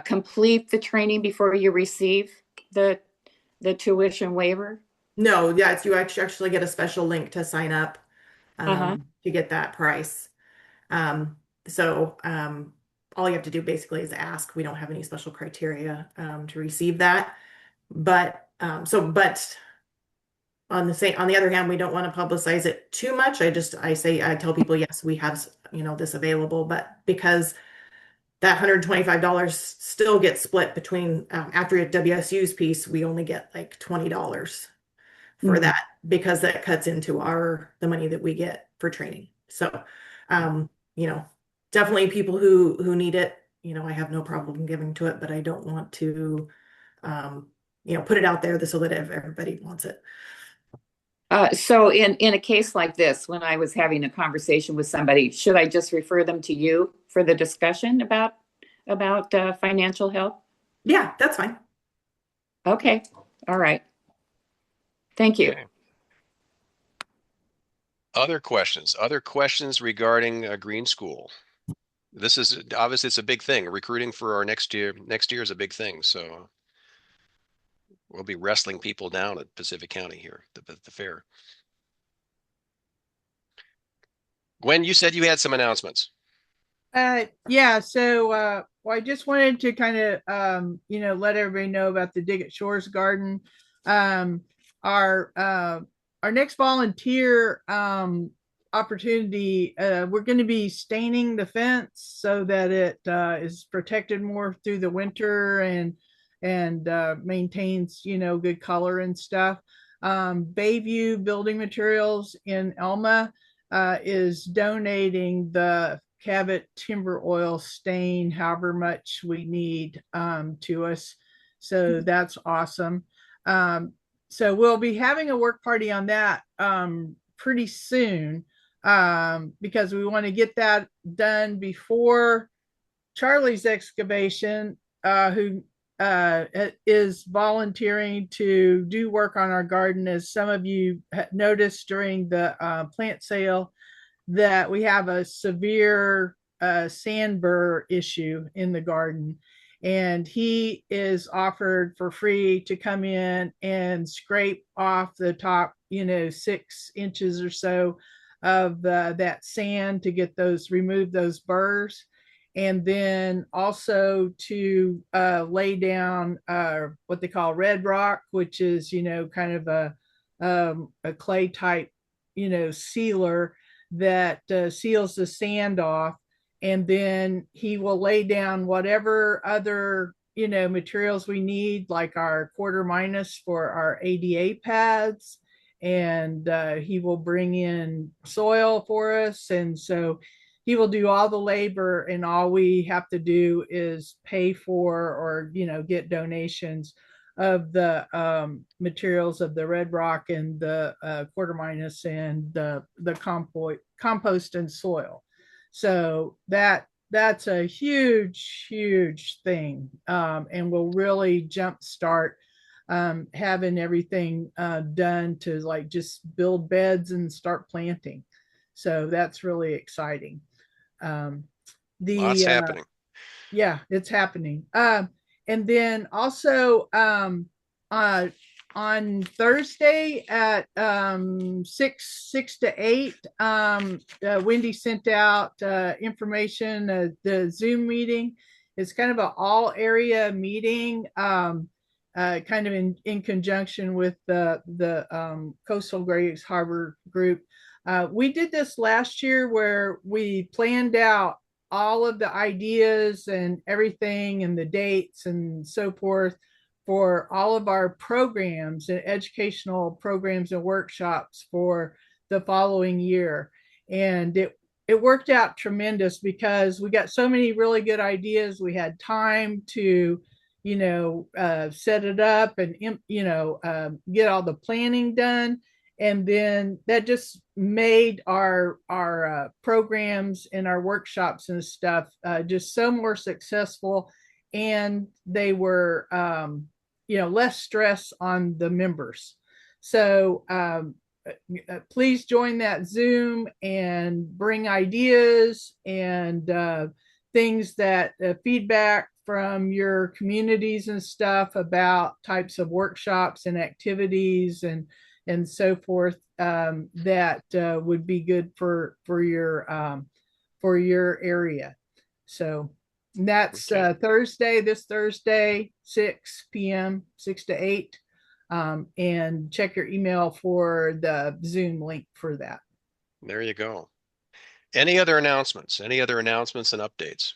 complete the training before you receive the tuition waiver? No, yeah, you actually get a special link to sign up to get that price. All you have to do basically is ask. We don't have any special criteria to receive that. But on the other hand, we don't want to publicize it too much. I tell people, yes, we have this available, but because that $125 still gets split between after a WSU's piece, we only get like $20 for that because that cuts into the money that we get for training. So definitely people who need it, I have no problem giving to it, but I don't want to put it out there so that everybody wants it. So in a case like this, when I was having a conversation with somebody, should I just refer them to you for the discussion about financial help? Yeah, that's fine. Okay. All right. Thank you. Okay. Other questions regarding Green School? This is obviously, it's a big thing. Recruiting for our next year is a big thing. So we'll be wrestling people down at Pacific County here, the fair. Gwen, you said you had some announcements. Yeah, so well, I just wanted to kind of let everybody know about the Dig at Shores Garden. Um, our next volunteer opportunity, we're going to be staining the fence so that it is protected more through the winter and maintains good color and stuff. Bayview Building Materials in Elma is donating the Cabot timber oil stain, however much we need, to us. So that's awesome. So we'll be having a work party on that pretty soon, because we want to get that done before Charlie's excavation, who is volunteering to do work on our garden. As some of you noticed during the plant sale, that we have a severe sand burr issue in the garden. And he is offered for free to come in and scrape off the top, 6 inches or so of that sand to get remove those burrs. And then also to lay down what they call red rock, which is, kind of a clay type, sealer that seals the sand off. And then he will lay down whatever other materials we need, like our quarter minus for our ADA pads, and he will bring in soil for us. And so he will do all the labor, and all we have to do is pay for or get donations of the materials of the red rock and the quarter minus and the compost and soil. So that's a huge thing, and will really jumpstart having everything done to like just build beds and start planting. So that's really exciting. Lots happening. Yeah, it's happening. And then also on Thursday at 6 to 8, Wendy sent out information. The Zoom meeting is kind of an all area meeting, kind of in conjunction with the Coastal Graves Harbor group. We did this last year where we planned out all of the ideas and everything and the dates and so forth for all of our programs and educational programs and workshops for the following year. And it worked out tremendous because we got so many really good ideas. We had time to, set it up and, get all the planning done. And then that just made our programs and our workshops and stuff just so more successful, and they were less stress on the members. So please join that Zoom and bring ideas and things that feedback from your communities and stuff about types of workshops and activities and so forth, that would be good for your area. So that's Thursday, this Thursday, 6 p.m., 6 to 8. And check your email for the Zoom link for that. There you go. Any other announcements? Any other announcements and updates?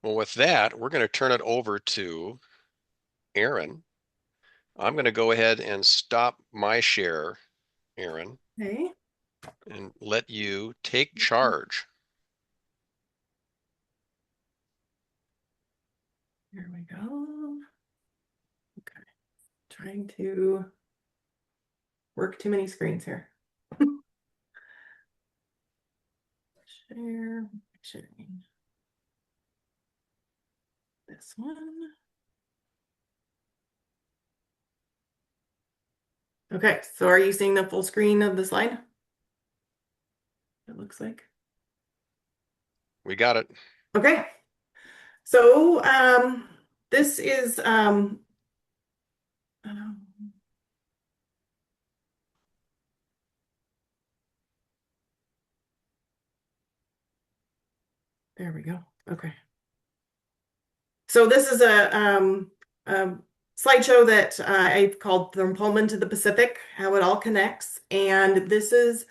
Well, with that, we're going to turn it over to Erin. I'm going to go ahead and stop my share, Erin, Okay. and let you take charge. Here we go. Okay. Trying to work too many screens here. Sharing. This one. Okay, so are you seeing the full screen of the slide? It looks like. We got it. Okay. So this is there we go. Okay. So this is a slideshow that I've called From Pullman to the Pacific, how it all connects. And this is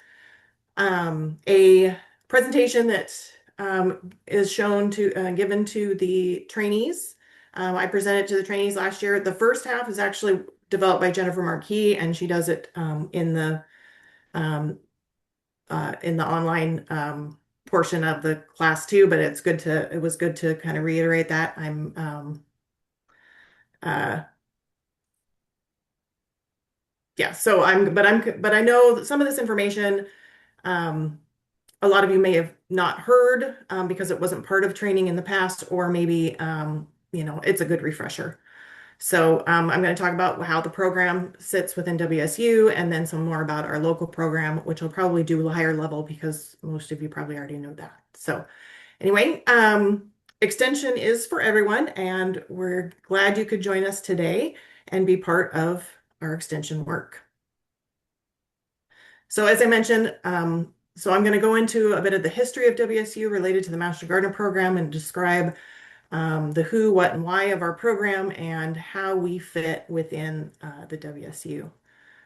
a presentation that is shown to given to the trainees. I presented to the trainees last year. The first half is actually developed by Jennifer Marquis, and she does it in the online portion of the class too. But it was good to kind of reiterate that. Yeah, so but I know that some of this information, a lot of you may have not heard because it wasn't part of training in the past, or maybe it's a good refresher. So I'm going to talk about how the program sits within WSU, and then some more about our local program, which I'll probably do higher level because most of you probably already know that. So anyway, extension is for everyone, and we're glad you could join us today and be part of our extension work. So as I mentioned, so I'm going to go into a bit of the history of WSU related to the Master Gardener program and describe the who, what, and why of our program and how we fit within the WSU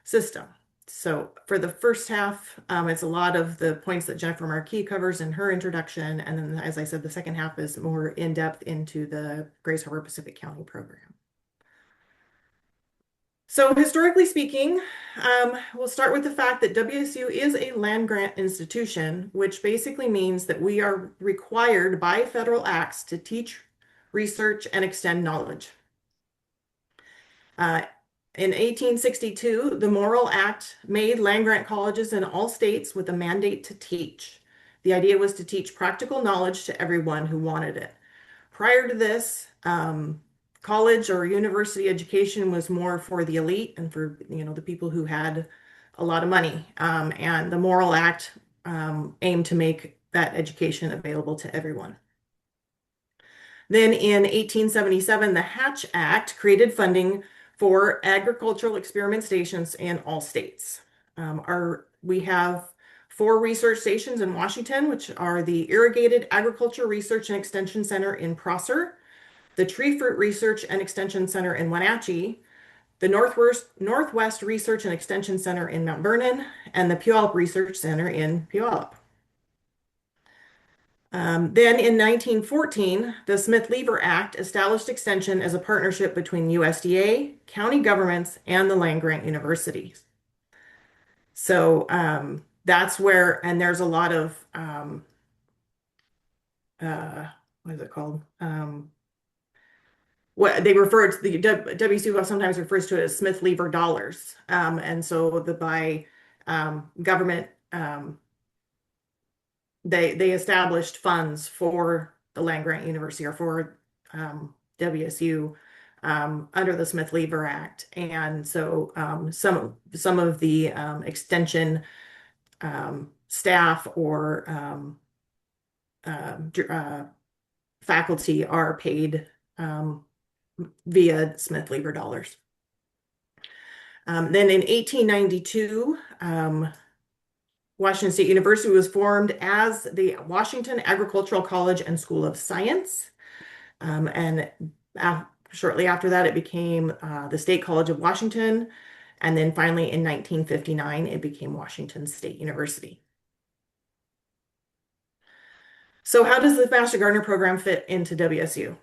system. So for the first half, it's a lot of the points that Jennifer Marquis covers in her introduction. And then, as I said, the second half is more in-depth into the Grace Harbor Pacific County program. So historically speaking, we'll start with the fact that WSU is a land-grant institution, which basically means that we are required by federal acts to teach, research, and extend knowledge. In 1862, the Morrill Act made land-grant colleges in all states with a mandate to teach. The idea was to teach practical knowledge to everyone who wanted it. Prior to this, college or university education was more for the elite and for the people who had a lot of money. And the Morrill Act aimed to make that education available to everyone. Then in 1877, the Hatch Act created funding for agricultural experiment stations in all states. We have 4 research stations in Washington, which are the Irrigated Agriculture Research and Extension Center in Prosser, the Tree Fruit Research and Extension Center in Wenatchee, the Northwest Research and Extension Center in Mount Vernon, and the Puyallup Research Center in Puyallup. Then in 1914, the Smith-Lever Act established extension as a partnership between USDA, county governments, and the land-grant universities. So that's where, and there's a lot of, what is it called? What they refer to, the WSU sometimes refers to it as Smith-Lever dollars. And so by government, they established funds for the land-grant university or for WSU under the Smith-Lever Act. And so some of the extension staff or faculty are paid via Smith-Lever dollars. Then in 1892, Washington State University was formed as the Washington Agricultural College and School of Science. And shortly after that, it became the State College of Washington. And then finally in 1959, it became Washington State University. So how does the Master Gardener program fit into WSU?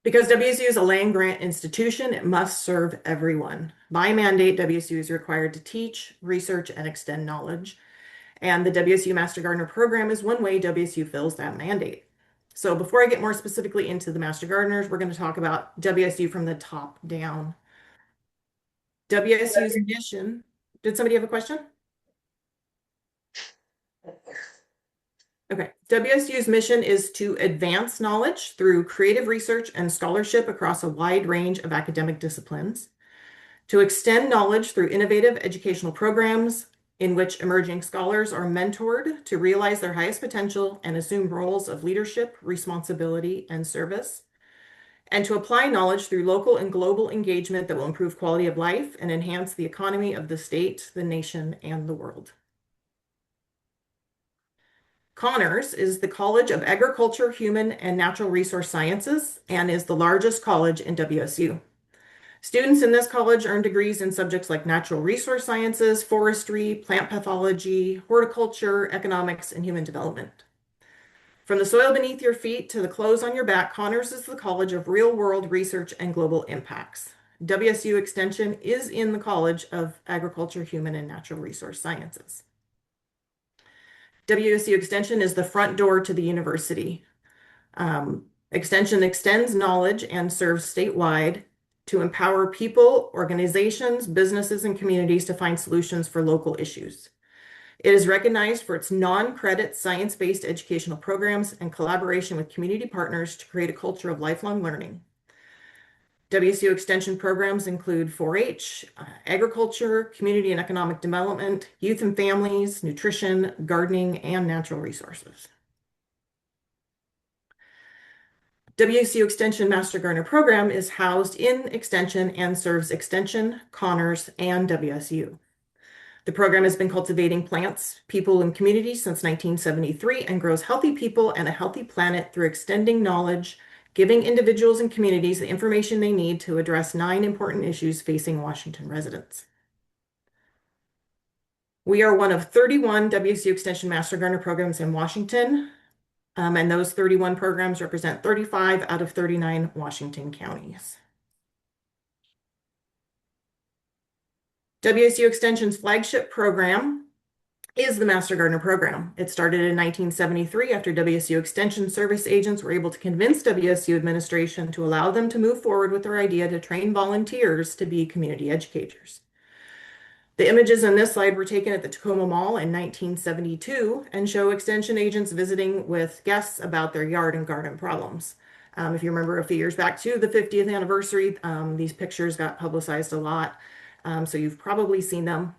Because WSU is a land-grant institution, it must serve everyone. By mandate, WSU is required to teach, research, and extend knowledge. And the WSU Master Gardener program is one way WSU fills that mandate. So before I get more specifically into the Master Gardeners, we're going to talk about WSU from the top down. WSU's mission. Did somebody have a question? Okay. WSU's mission is to advance knowledge through creative research and scholarship across a wide range of academic disciplines, to extend knowledge through innovative educational programs in which emerging scholars are mentored to realize their highest potential and assume roles of leadership, responsibility, and service, and to apply knowledge through local and global engagement that will improve quality of life and enhance the economy of the state, the nation, and the world. Connors is the College of Agriculture, Human, and Natural Resource Sciences and is the largest college in WSU. Students in this college earn degrees in subjects like natural resource sciences, forestry, plant pathology, horticulture, economics, and human development. From the soil beneath your feet to the clothes on your back, Connors is the College of Real-World Research and Global Impacts. WSU Extension is in the College of Agriculture, Human, and Natural Resource Sciences. WSU Extension is the front door to the university. Extension extends knowledge and serves statewide to empower people, organizations, businesses, and communities to find solutions for local issues. It is recognized for its non-credit science-based educational programs and collaboration with community partners to create a culture of lifelong learning. WSU Extension programs include 4-H, agriculture, community and economic development, youth and families, nutrition, gardening, and natural resources. WSU Extension Master Gardener program is housed in Extension and serves Extension, Connors, and WSU. The program has been cultivating plants, people, and communities since 1973 and grows healthy people and a healthy planet through extending knowledge, giving individuals and communities the information they need to address 9 important issues facing Washington residents. We are one of 31 WSU Extension Master Gardener programs in Washington, and those 31 programs represent 35 out of 39 Washington counties. WSU Extension's flagship program is the Master Gardener program. It started in 1973 after WSU Extension service agents were able to convince WSU administration to allow them to move forward with their idea to train volunteers to be community educators. The images in this slide were taken at the Tacoma Mall in 1972 and show Extension agents visiting with guests about their yard and garden problems. If you remember a few years back to the 50th anniversary, these pictures got publicized a lot. So you've probably seen them.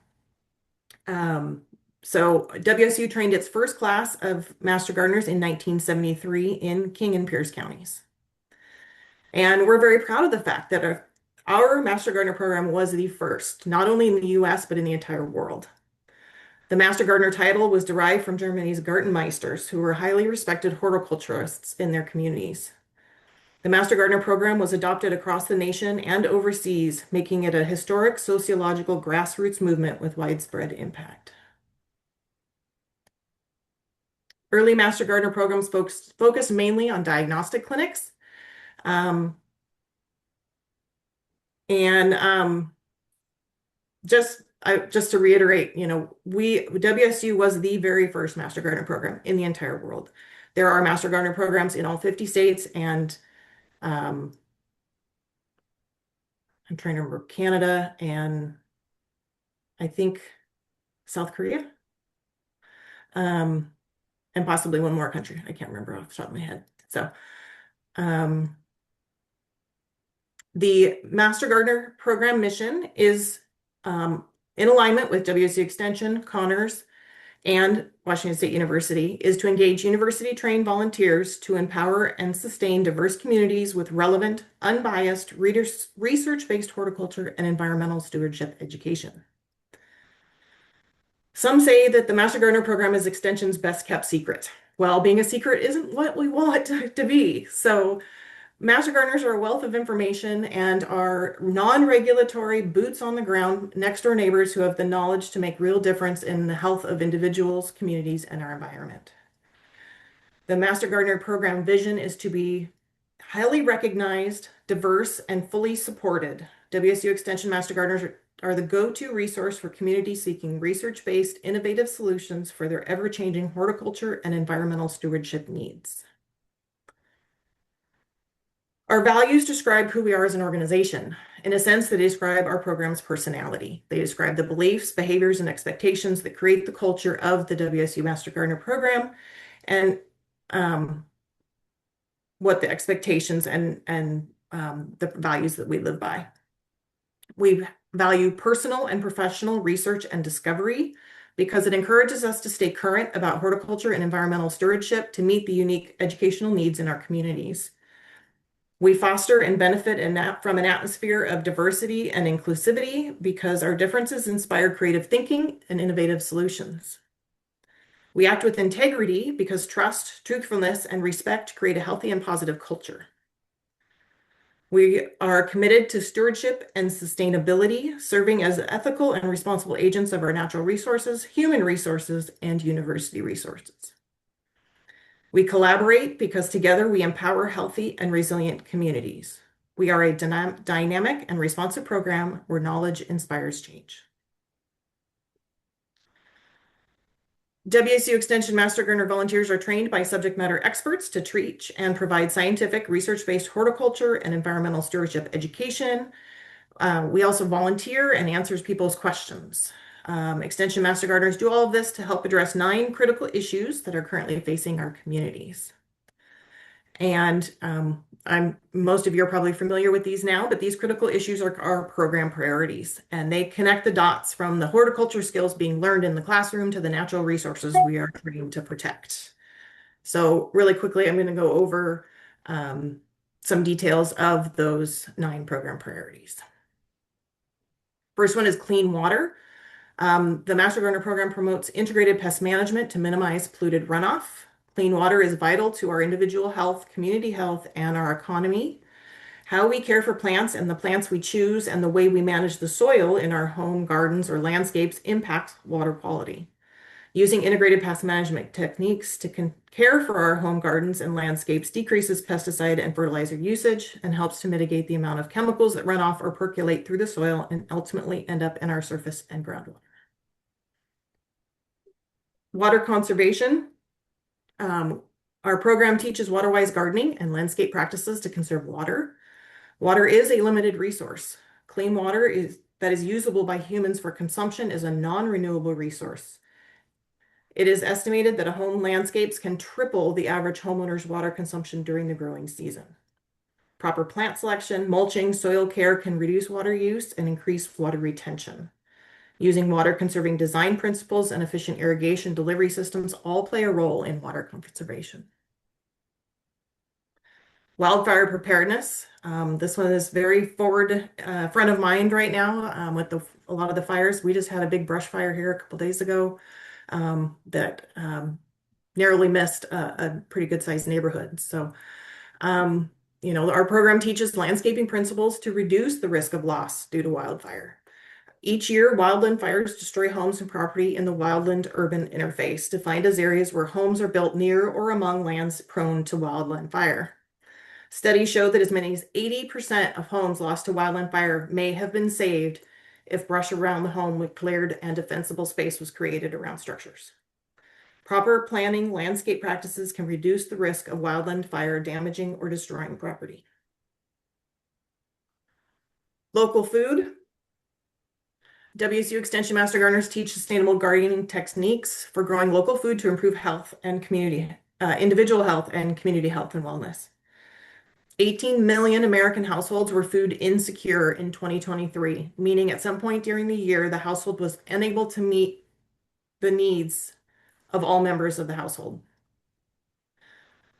So WSU trained its first class of Master Gardeners in 1973 in King and Pierce counties. And we're very proud of the fact that our Master Gardener program was the first, not only in the US, but in the entire world. The Master Gardener title was derived from Germany's Gartenmeisters, who were highly respected horticulturists in their communities. The Master Gardener program was adopted across the nation and overseas, making it a historic sociological grassroots movement with widespread impact. Early Master Gardener programs focused mainly on diagnostic clinics. Just to reiterate, WSU was the very first Master Gardener program in the entire world. There are Master Gardener programs in all 50 states and I'm trying to remember Canada and I think South Korea, and possibly one more country. I can't remember off the top of my head. So the Master Gardener program mission is in alignment with WSU Extension, Connors, and Washington State University, is to engage university-trained volunteers to empower and sustain diverse communities with relevant, unbiased, research-based horticulture and environmental stewardship education. Some say that the Master Gardener program is Extension's best-kept secret. Well, being a secret isn't what we want it to be. So Master Gardeners are a wealth of information and are non-regulatory, boots on the ground, next door neighbors who have the knowledge to make real difference in the health of individuals, communities, and our environment. The Master Gardener program vision is to be highly recognized, diverse, and fully supported. WSU Extension Master Gardeners are the go-to resource for communities seeking research-based, innovative solutions for their ever-changing horticulture and environmental stewardship needs. Our values describe who we are as an organization. In a sense, they describe our program's personality. They describe the beliefs, behaviors, and expectations that create the culture of the WSU Master Gardener program, and what the expectations and the values that we live by. We value personal and professional research and discovery because it encourages us to stay current about horticulture and environmental stewardship to meet the unique educational needs in our communities. We foster and benefit from an atmosphere of diversity and inclusivity because our differences inspire creative thinking and innovative solutions. We act with integrity because trust, truthfulness, and respect create a healthy and positive culture. We are committed to stewardship and sustainability, serving as ethical and responsible agents of our natural resources, human resources, and university resources. We collaborate because together we empower healthy and resilient communities. We are a dynamic and responsive program where knowledge inspires change. WSU Extension Master Gardener volunteers are trained by subject matter experts to teach and provide scientific, research-based horticulture and environmental stewardship education. We also volunteer and answers people's questions. Extension Master Gardeners do all of this to help address 9 critical issues that are currently facing our communities. And most of you are probably familiar with these now, but these critical issues are our program priorities, and they connect the dots from the horticulture skills being learned in the classroom to the natural resources we are trained to protect. So really quickly, I'm going to go over some details of those 9 program priorities. First one is clean water. The Master Gardener program promotes integrated pest management to minimize polluted runoff. Clean water is vital to our individual health, community health, and our economy. How we care for plants and the plants we choose and the way we manage the soil in our home gardens or landscapes impacts water quality. Using integrated pest management techniques to care for our home gardens and landscapes decreases pesticide and fertilizer usage and helps to mitigate the amount of chemicals that run off or percolate through the soil and ultimately end up in our surface and groundwater. Water conservation. Our program teaches water-wise gardening and landscape practices to conserve water. Water is a limited resource. Clean water that is usable by humans for consumption is a non-renewable resource. It is estimated that a home landscapes can triple the average homeowner's water consumption during the growing season. Proper plant selection, mulching, soil care can reduce water use and increase water retention. Using water conserving design principles and efficient irrigation delivery systems all play a role in water conservation. Wildfire preparedness. This one is very front of mind right now with a lot of the fires. We just had a big brush fire here a couple days ago that narrowly missed a pretty good sized neighborhood. So, our program teaches landscaping principles to reduce the risk of loss due to wildfire. Each year, wildland fires destroy homes and property in the wildland-urban interface, defined as areas where homes are built near or among lands prone to wildland fire. Studies show that as many as 80% of homes lost to wildland fire may have been saved if brush around the home was cleared and defensible space was created around structures. Proper planning landscape practices can reduce the risk of wildland fire damaging or destroying property. Local food. WSU Extension Master Gardeners teach sustainable gardening techniques for growing local food to improve health and individual health and community health and wellness. 18 million American households were food insecure in 2023, meaning at some point during the year, the household was unable to meet the needs of all members of the household.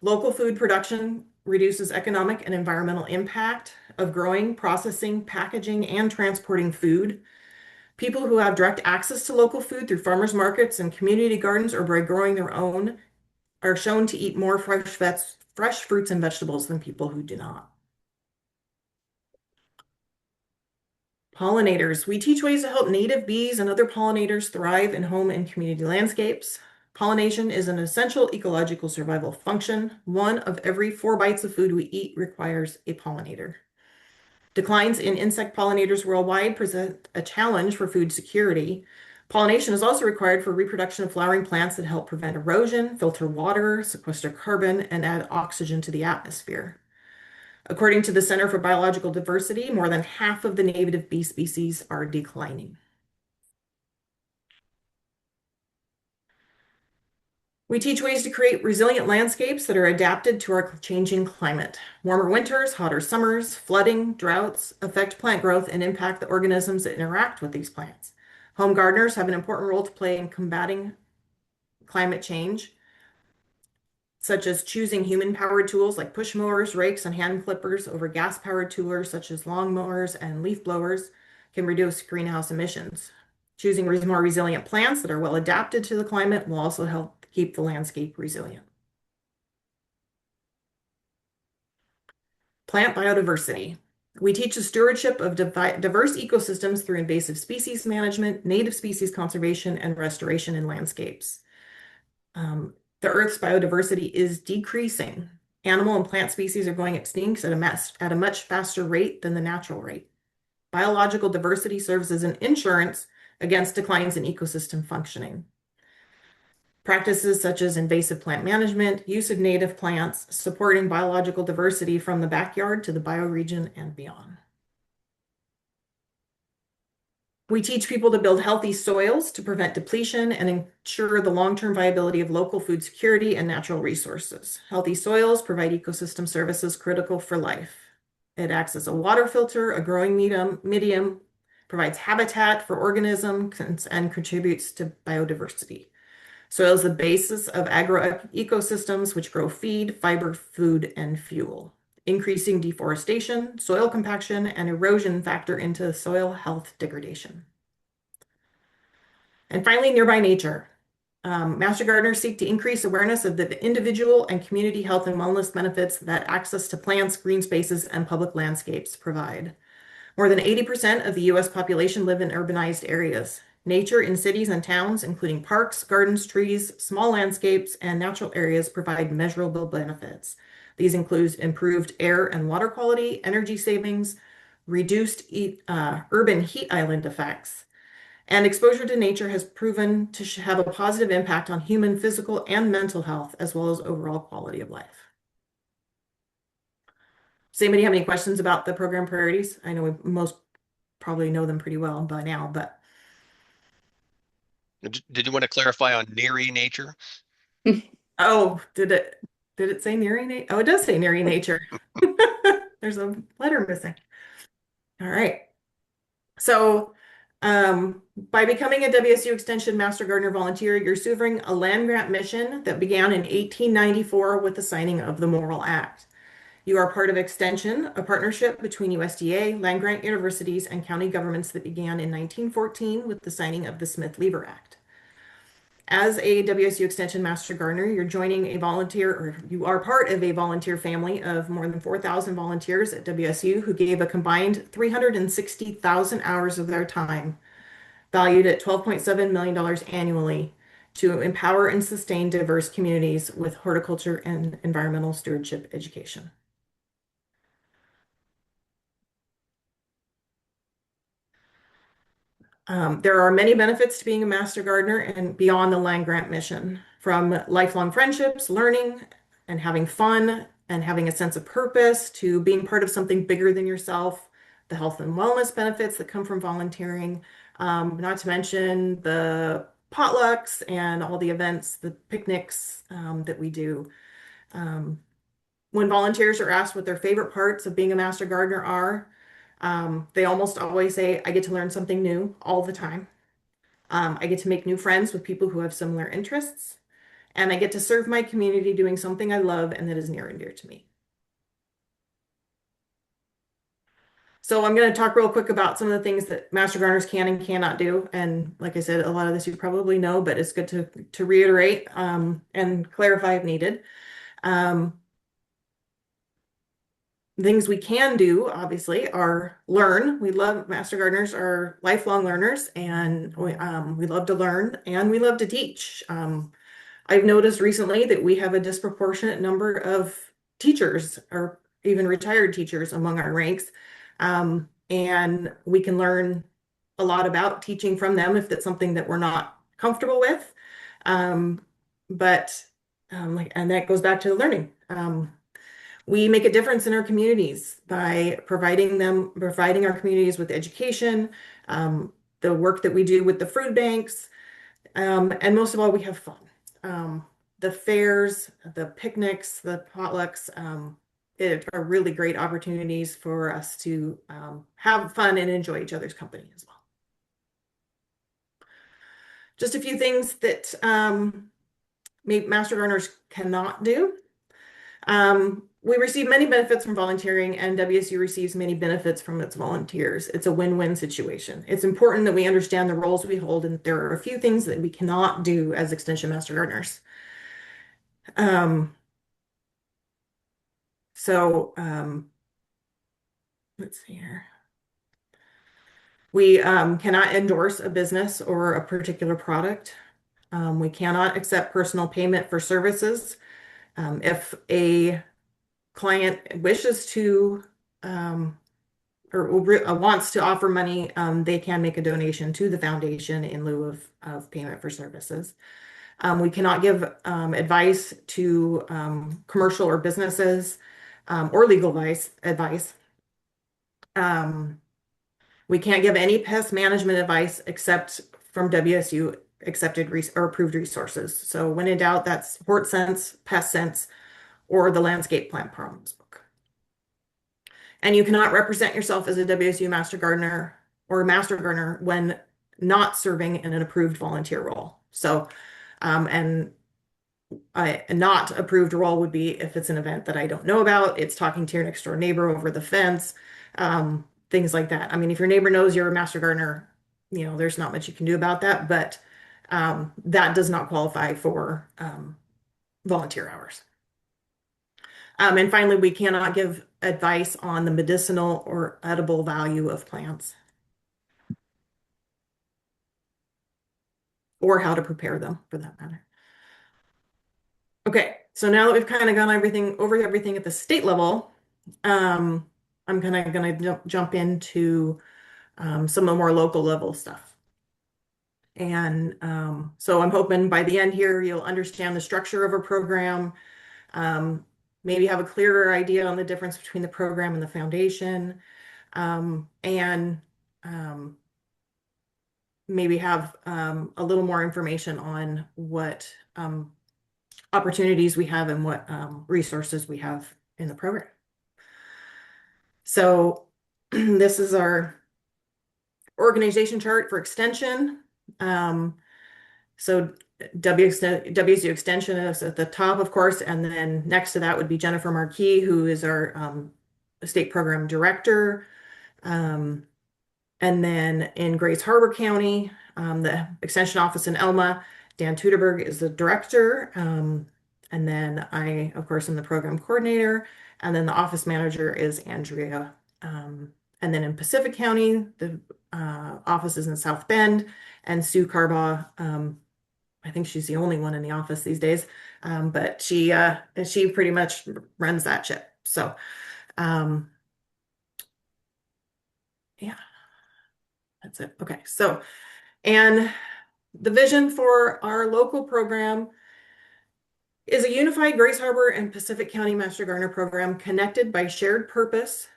Local food production reduces economic and environmental impact of growing, processing, packaging, and transporting food. People who have direct access to local food through farmers markets and community gardens or by growing their own are shown to eat more fresh fruits and vegetables than people who do not. Pollinators. We teach ways to help native bees and other pollinators thrive in home and community landscapes. Pollination is an essential ecological survival function. 1 of every 4 bites of food we eat requires a pollinator. Declines in insect pollinators worldwide present a challenge for food security. Pollination is also required for reproduction of flowering plants that help prevent erosion, filter water, sequester carbon, and add oxygen to the atmosphere. According to the Center for Biological Diversity, more than half of the native bee species are declining. We teach ways to create resilient landscapes that are adapted to our changing climate. Warmer winters, hotter summers, flooding, droughts affect plant growth and impact the organisms that interact with these plants. Home gardeners have an important role to play in combating climate change, such as choosing human-powered tools like push mowers, rakes, and hand clippers over gas-powered toolers such as lawn mowers and leaf blowers can reduce greenhouse emissions. Choosing more resilient plants that are well adapted to the climate will also help keep the landscape resilient. Plant biodiversity. We teach the stewardship of diverse ecosystems through invasive species management, native species conservation, and restoration in landscapes. The Earth's biodiversity is decreasing. Animal and plant species are going extinct at a much faster rate than the natural rate. Biological diversity serves as an insurance against declines in ecosystem functioning. Practices such as invasive plant management, use of native plants, supporting biological diversity from the backyard to the bioregion and beyond. We teach people to build healthy soils to prevent depletion and ensure the long-term viability of local food security and natural resources. Healthy soils provide ecosystem services critical for life. It acts as a water filter, a growing medium, provides habitat for organisms, and contributes to biodiversity. Soil is the basis of agroecosystems, which grow feed, fiber, food, and fuel. Increasing deforestation, soil compaction, and erosion factor into soil health degradation. And finally, nearby nature. Master gardeners seek to increase awareness of the individual and community health and wellness benefits that access to plants, green spaces, and public landscapes provide. More than 80% of the U.S. population live in urbanized areas. Nature in cities and towns, including parks, gardens, trees, small landscapes, and natural areas, provide measurable benefits. These include improved air and water quality, energy savings, reduced urban heat island effects, and exposure to nature has proven to have a positive impact on human physical and mental health, as well as overall quality of life. Does anybody have any questions about the program priorities? I know we most probably know them pretty well by now, but. Did you want to clarify on neary nature? Oh, did it say neary nature? Oh, it does say neary nature. There's a letter missing. All right. So by becoming a WSU Extension Master Gardener volunteer, you're serving a land grant mission that began in 1894 with the signing of the Morrill Act. You are part of Extension, a partnership between USDA, land-grant universities, and county governments that began in 1914 with the signing of the Smith-Lever Act. As a WSU Extension Master Gardener, you're joining a volunteer, or you are part of a volunteer family of more than 4,000 volunteers at WSU who gave a combined 360,000 hours of their time, valued at $12.7 million annually, to empower and sustain diverse communities with horticulture and environmental stewardship education. There are many benefits to being a Master Gardener and beyond the land grant mission, from lifelong friendships, learning, and having fun, and having a sense of purpose, to being part of something bigger than yourself, the health and wellness benefits that come from volunteering, not to mention the potlucks and all the events, the picnics that we do. When volunteers are asked what their favorite parts of being a Master Gardener are, they almost always say, I get to learn something new all the time. I get to make new friends with people who have similar interests. And I get to serve my community doing something I love and that is near and dear to me. So I'm going to talk real quick about some of the things that Master Gardeners can and cannot do. And like I said, a lot of this you probably know, but it's good to reiterate and clarify if needed. Things we can do, obviously, are learn. We love Master Gardeners are lifelong learners, and we love to learn and we love to teach. I've noticed recently that we have a disproportionate number of teachers or even retired teachers among our ranks, and we can learn a lot about teaching from them if that's something that we're not comfortable with. And that goes back to learning. We make a difference in our communities by providing our communities with education, the work that we do with the food banks, and most of all, we have fun. The fairs, the picnics, the potlucks, it are really great opportunities for us to have fun and enjoy each other's company as well. Just a few things that maybe Master Gardeners cannot do. We receive many benefits from volunteering, and WSU receives many benefits from its volunteers. It's a win-win situation. It's important that we understand the roles we hold, and there are a few things that we cannot do as Extension Master Gardeners. Let's see here. We cannot endorse a business or a particular product. We cannot accept personal payment for services. If a client wishes to or wants to offer money, they can make a donation to the foundation in lieu of payment for services. We cannot give advice to commercial or businesses or legal advice. We can't give any pest management advice except from WSU accepted or approved resources. So when in doubt, that's Hort Sense, Pest Sense, or the Landscape Plant Problems book. And you cannot represent yourself as a WSU Master Gardener or Master Gardener when not serving in an approved volunteer role. So, and a not approved role would be if it's an event that I don't know about, it's talking to your next door neighbor over the fence, things like that. I mean, if your neighbor knows you're a Master Gardener, there's not much you can do about that, but that does not qualify for volunteer hours. And finally, we cannot give advice on the medicinal or edible value of plants or how to prepare them for that matter. Okay, so now that we've kind of gone over everything at the state level, I'm kind of going to jump into some of the more local level stuff. And so I'm hoping by the end here, you'll understand the structure of a program, maybe have a clearer idea on the difference between the program and the foundation, and maybe have a little more information on what opportunities we have and what resources we have in the program. So this is our organization chart for extension. So WSU Extension is at the top, of course, and then next to that would be Jennifer Marquis, who is our state program director. And then in Grace Harbor County, the extension office in Elma, Dan Tuderberg is the director. And then I, of course, am the program coordinator. And then the office manager is Andrea. And then in Pacific County, the office is in South Bend, and Sue Carbaugh, I think she's the only one in the office these days, but she pretty much runs that ship. So, yeah, that's it. Okay, so, and the vision for our local program is a unified Grace Harbor and Pacific County Master Gardener program connected by shared purpose,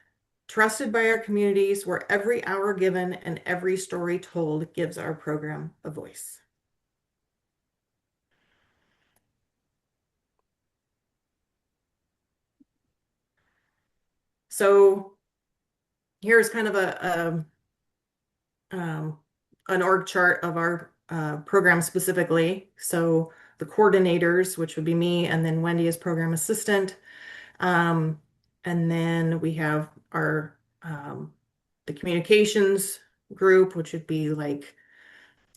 trusted by our communities, where every hour given and every story told gives our program a voice. So here's kind of an org chart of our program specifically. So the coordinators, which would be me, and then Wendy as program assistant. And then we have our the communications group, which would be like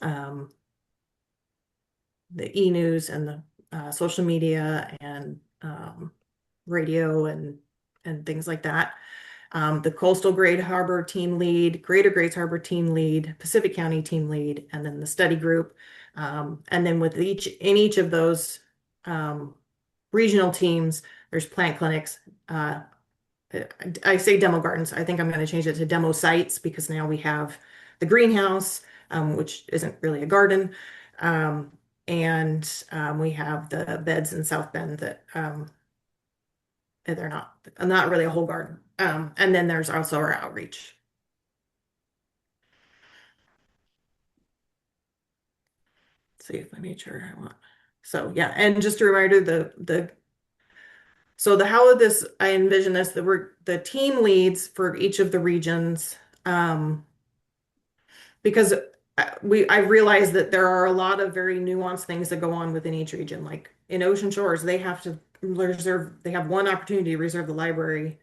the e-news and the social media and radio and things like that. The Coastal Great Harbor team lead, Greater Grace Harbor team lead, Pacific County team lead, and then the study group. And then with in each of those regional teams, there's plant clinics. I say demo gardens. I think I'm going to change it to demo sites because now we have the greenhouse, which isn't really a garden. And we have the beds in South Bend that they're not really a whole garden. And then there's also our outreach. See if I made sure I want. So yeah, and just a reminder, so the how of this, I envision this, that we're the team leads for each of the regions, because I realize that there are a lot of very nuanced things that go on within each region. Like in Ocean Shores, they have one opportunity to reserve the library,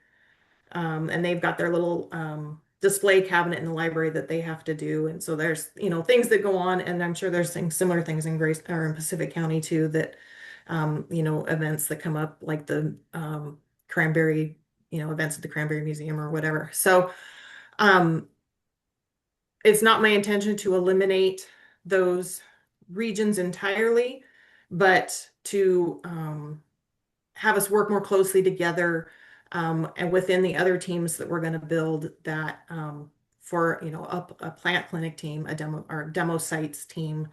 and they've got their little display cabinet in the library that they have to do. And so there's, things that go on, and I'm sure there's similar things in Grace or in Pacific County too, that, events that come up like the cranberry, events at the Cranberry Museum or whatever. So, it's not my intention to eliminate those regions entirely, but to have us work more closely together, and within the other teams that we're going to build that, for a plant clinic team, a demo sites team,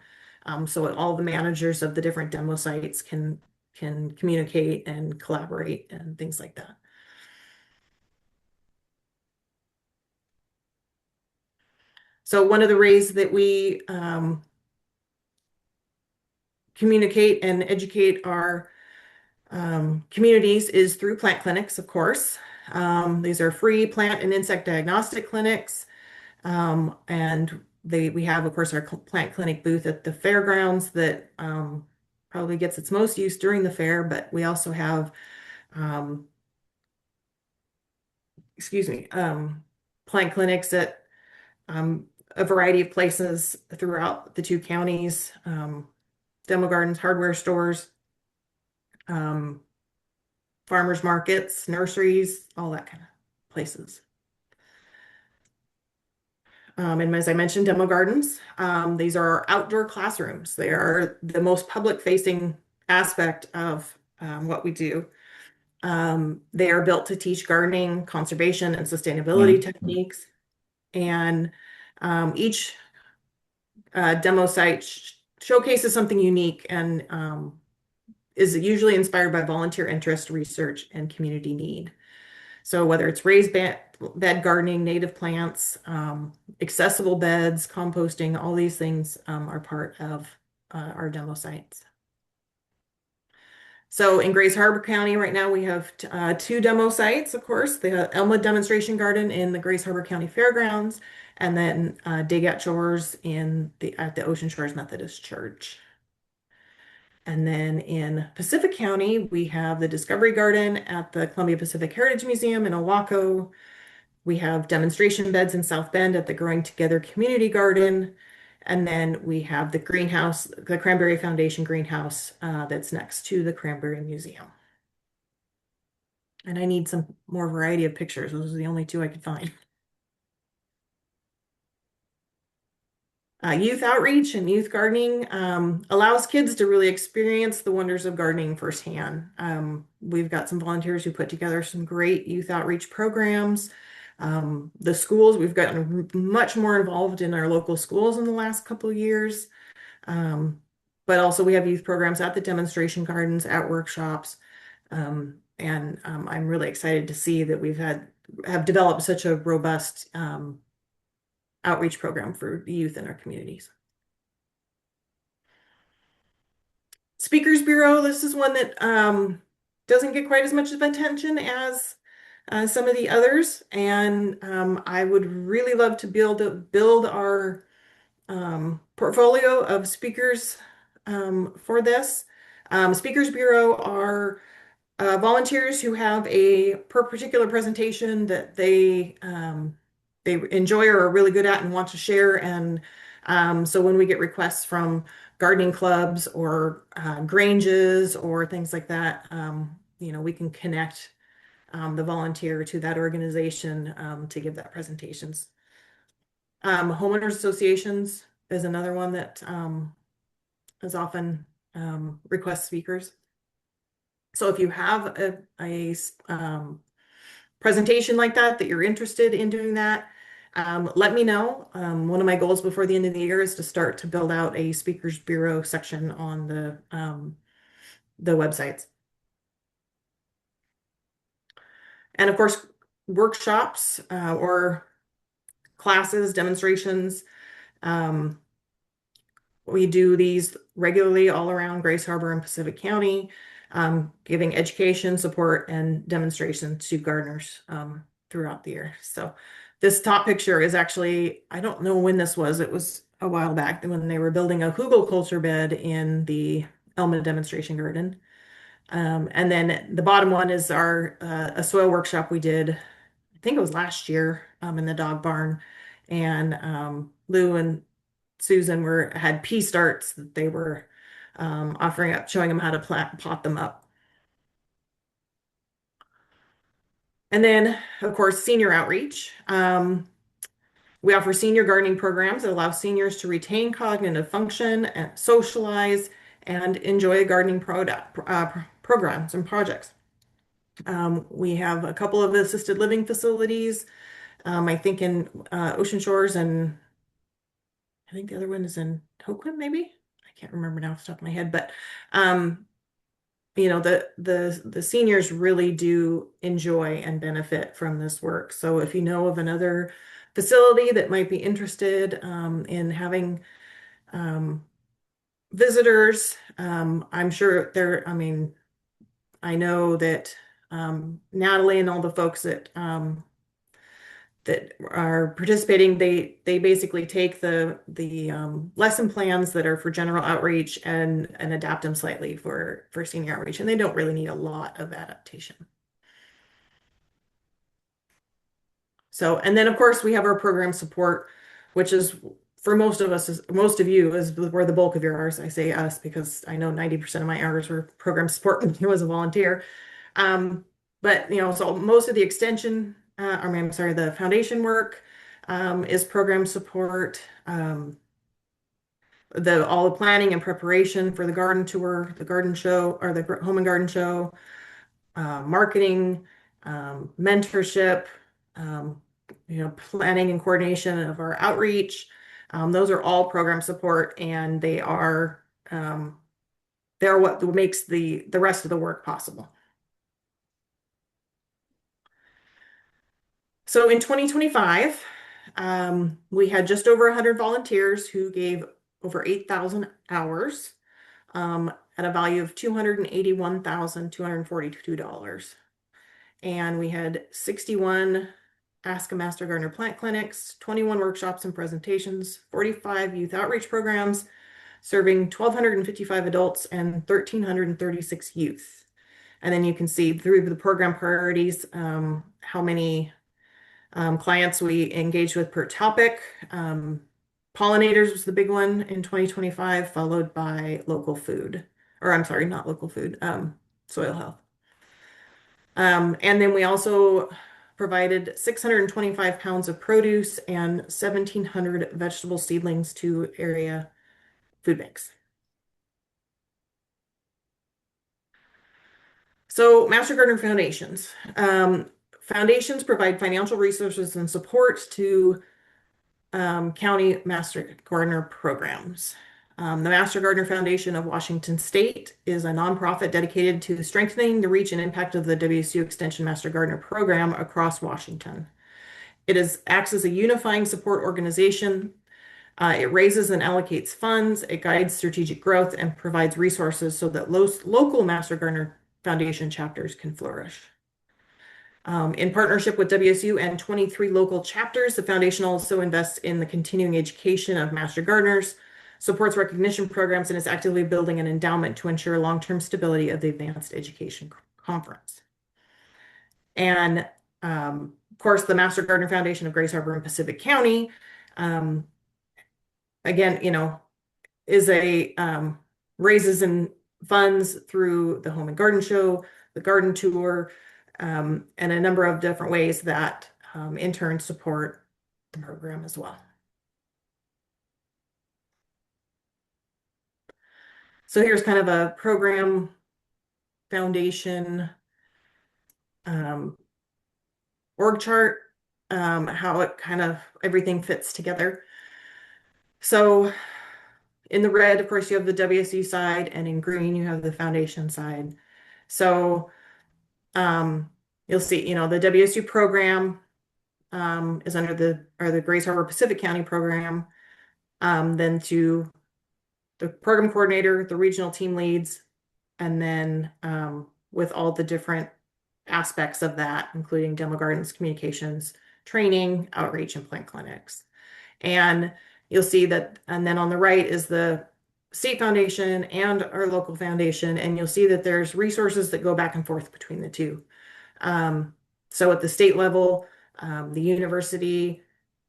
so all the managers of the different demo sites can communicate and collaborate and things like that. So one of the ways that we communicate and educate our communities is through plant clinics, of course. These are free plant and insect diagnostic clinics. And we have, of course, our plant clinic booth at the fairgrounds that probably gets its most use during the fair, but we also have, plant clinics at a variety of places throughout the two counties, demo gardens, hardware stores, farmers markets, nurseries, all that kind of places. And as I mentioned, demo gardens, these are our outdoor classrooms. They are the most public facing aspect of what we do. They are built to teach gardening, conservation, and sustainability techniques. And each demo site showcases something unique and is usually inspired by volunteer interest, research, and community need. So whether it's raised bed gardening, native plants, accessible beds, composting, all these things are part of our demo sites. So in Grays Harbor County right now, we have two demo sites, of course, the Elmwood Demonstration Garden in the Grays Harbor County Fairgrounds, and then Dig at Shores at the Ocean Shores Methodist Church. And then in Pacific County, we have the Discovery Garden at the Columbia Pacific Heritage Museum in Owaco. We have demonstration beds in South Bend at the Growing Together Community Garden. And then we have the greenhouse, the Cranberry Foundation greenhouse, that's next to the Cranberry Museum. And I need some more variety of pictures. Those are the only two I could find. Youth outreach and youth gardening allows kids to really experience the wonders of gardening firsthand. We've got some volunteers who put together some great youth outreach programs. The schools, we've gotten much more involved in our local schools in the last couple of years. But also we have youth programs at the demonstration gardens, at workshops. And I'm really excited to see that have developed such a robust outreach program for the youth in our communities. Speakers Bureau, this is one that doesn't get quite as much of attention as some of the others, and I would really love to build our portfolio of speakers for this. Speakers Bureau are volunteers who have a particular presentation that they enjoy or are really good at and want to share. And so when we get requests from gardening clubs or granges or things like that, we can connect the volunteer to that organization to give that presentations. Homeowners associations is another one that is often request speakers. So if you have a presentation like that you're interested in doing that, let me know. One of my goals before the end of the year is to start to build out a speakers bureau section on the websites. And of course, workshops or classes, demonstrations. Um, we do these regularly all around Grace Harbor and Pacific County, giving education, support, and demonstration to gardeners throughout the year. So this top picture is actually, I don't know when this was. It was a while back when they were building a hugelkultur bed in the Elma demonstration garden. And then the bottom one is our a soil workshop we did, I think it was last year, in the dog barn. And Lou and Susan had pea starts that they were offering up, showing them how to pot them up. And then, of course, senior outreach. We offer senior gardening programs that allow seniors to retain cognitive function and socialize and enjoy gardening programs and projects. We have a couple of assisted living facilities, I think in Ocean Shores, and I think the other one is in Hoquin, maybe. I can't remember now off the top of my head, but you know, the seniors really do enjoy and benefit from this work. So if you know of another facility that might be interested in having visitors, I'm sure I mean, I know that Natalie and all the folks that are participating, they basically take the lesson plans that are for general outreach and adapt them slightly for senior outreach, and they don't really need a lot of adaptation. So, and then of course we have our program support, which is for most of us, most of you, is where the bulk of your hours. I say us because I know 90% of my hours were program support when I was a volunteer. But you know, so most of the extension, I'm sorry, the foundation work is program support. All the planning and preparation for the garden tour, the garden show, or the home and garden show, marketing, mentorship, you know, planning and coordination of our outreach. Those are all program support, and they're what makes the rest of the work possible. So in 2025, we had just over 100 volunteers who gave over 8,000 hours at a value of $281,242. And we had 61 Ask a Master Gardener plant clinics, 21 workshops and presentations, 45 youth outreach programs, serving 1,255 adults and 1,336 youth. And then you can see through the program priorities how many clients we engaged with per topic. Pollinators was the big one in 2025, followed by local food, or I'm sorry, not local food, soil health. And then we also provided 625 pounds of produce and 1,700 vegetable seedlings to area food banks. So Master Gardener Foundations. Foundations provide financial resources and support to county Master Gardener programs. The Master Gardener Foundation of Washington State is a nonprofit dedicated to strengthening the reach and impact of the WSU Extension Master Gardener program across Washington. It acts as a unifying support organization. It raises and allocates funds, it guides strategic growth, and provides resources so that local Master Gardener Foundation chapters can flourish. In partnership with WSU and 23 local chapters, the foundation also invests in the continuing education of Master Gardeners, supports recognition programs, and is actively building an endowment to ensure long-term stability of the Advanced Education Conference. And of course, the Master Gardener Foundation of Grace Harbor and Pacific County, again, you know, is raises and funds through the Home and Garden Show, the garden tour, and a number of different ways that in turn support the program as well. So here's kind of a program foundation org chart, how it kind of everything fits together. So in the red, of course, you have the WSU side, and in green, you have the foundation side. So You'll see, the WSU program is under the Grace Harbor Pacific County program. Then to the program coordinator, the regional team leads, and then with all the different aspects of that, including demo gardens, communications, training, outreach, and plant clinics. And you'll see that, and then on the right is the state foundation and our local foundation, and you'll see that there's resources that go back and forth between the two. So at the state level, the university,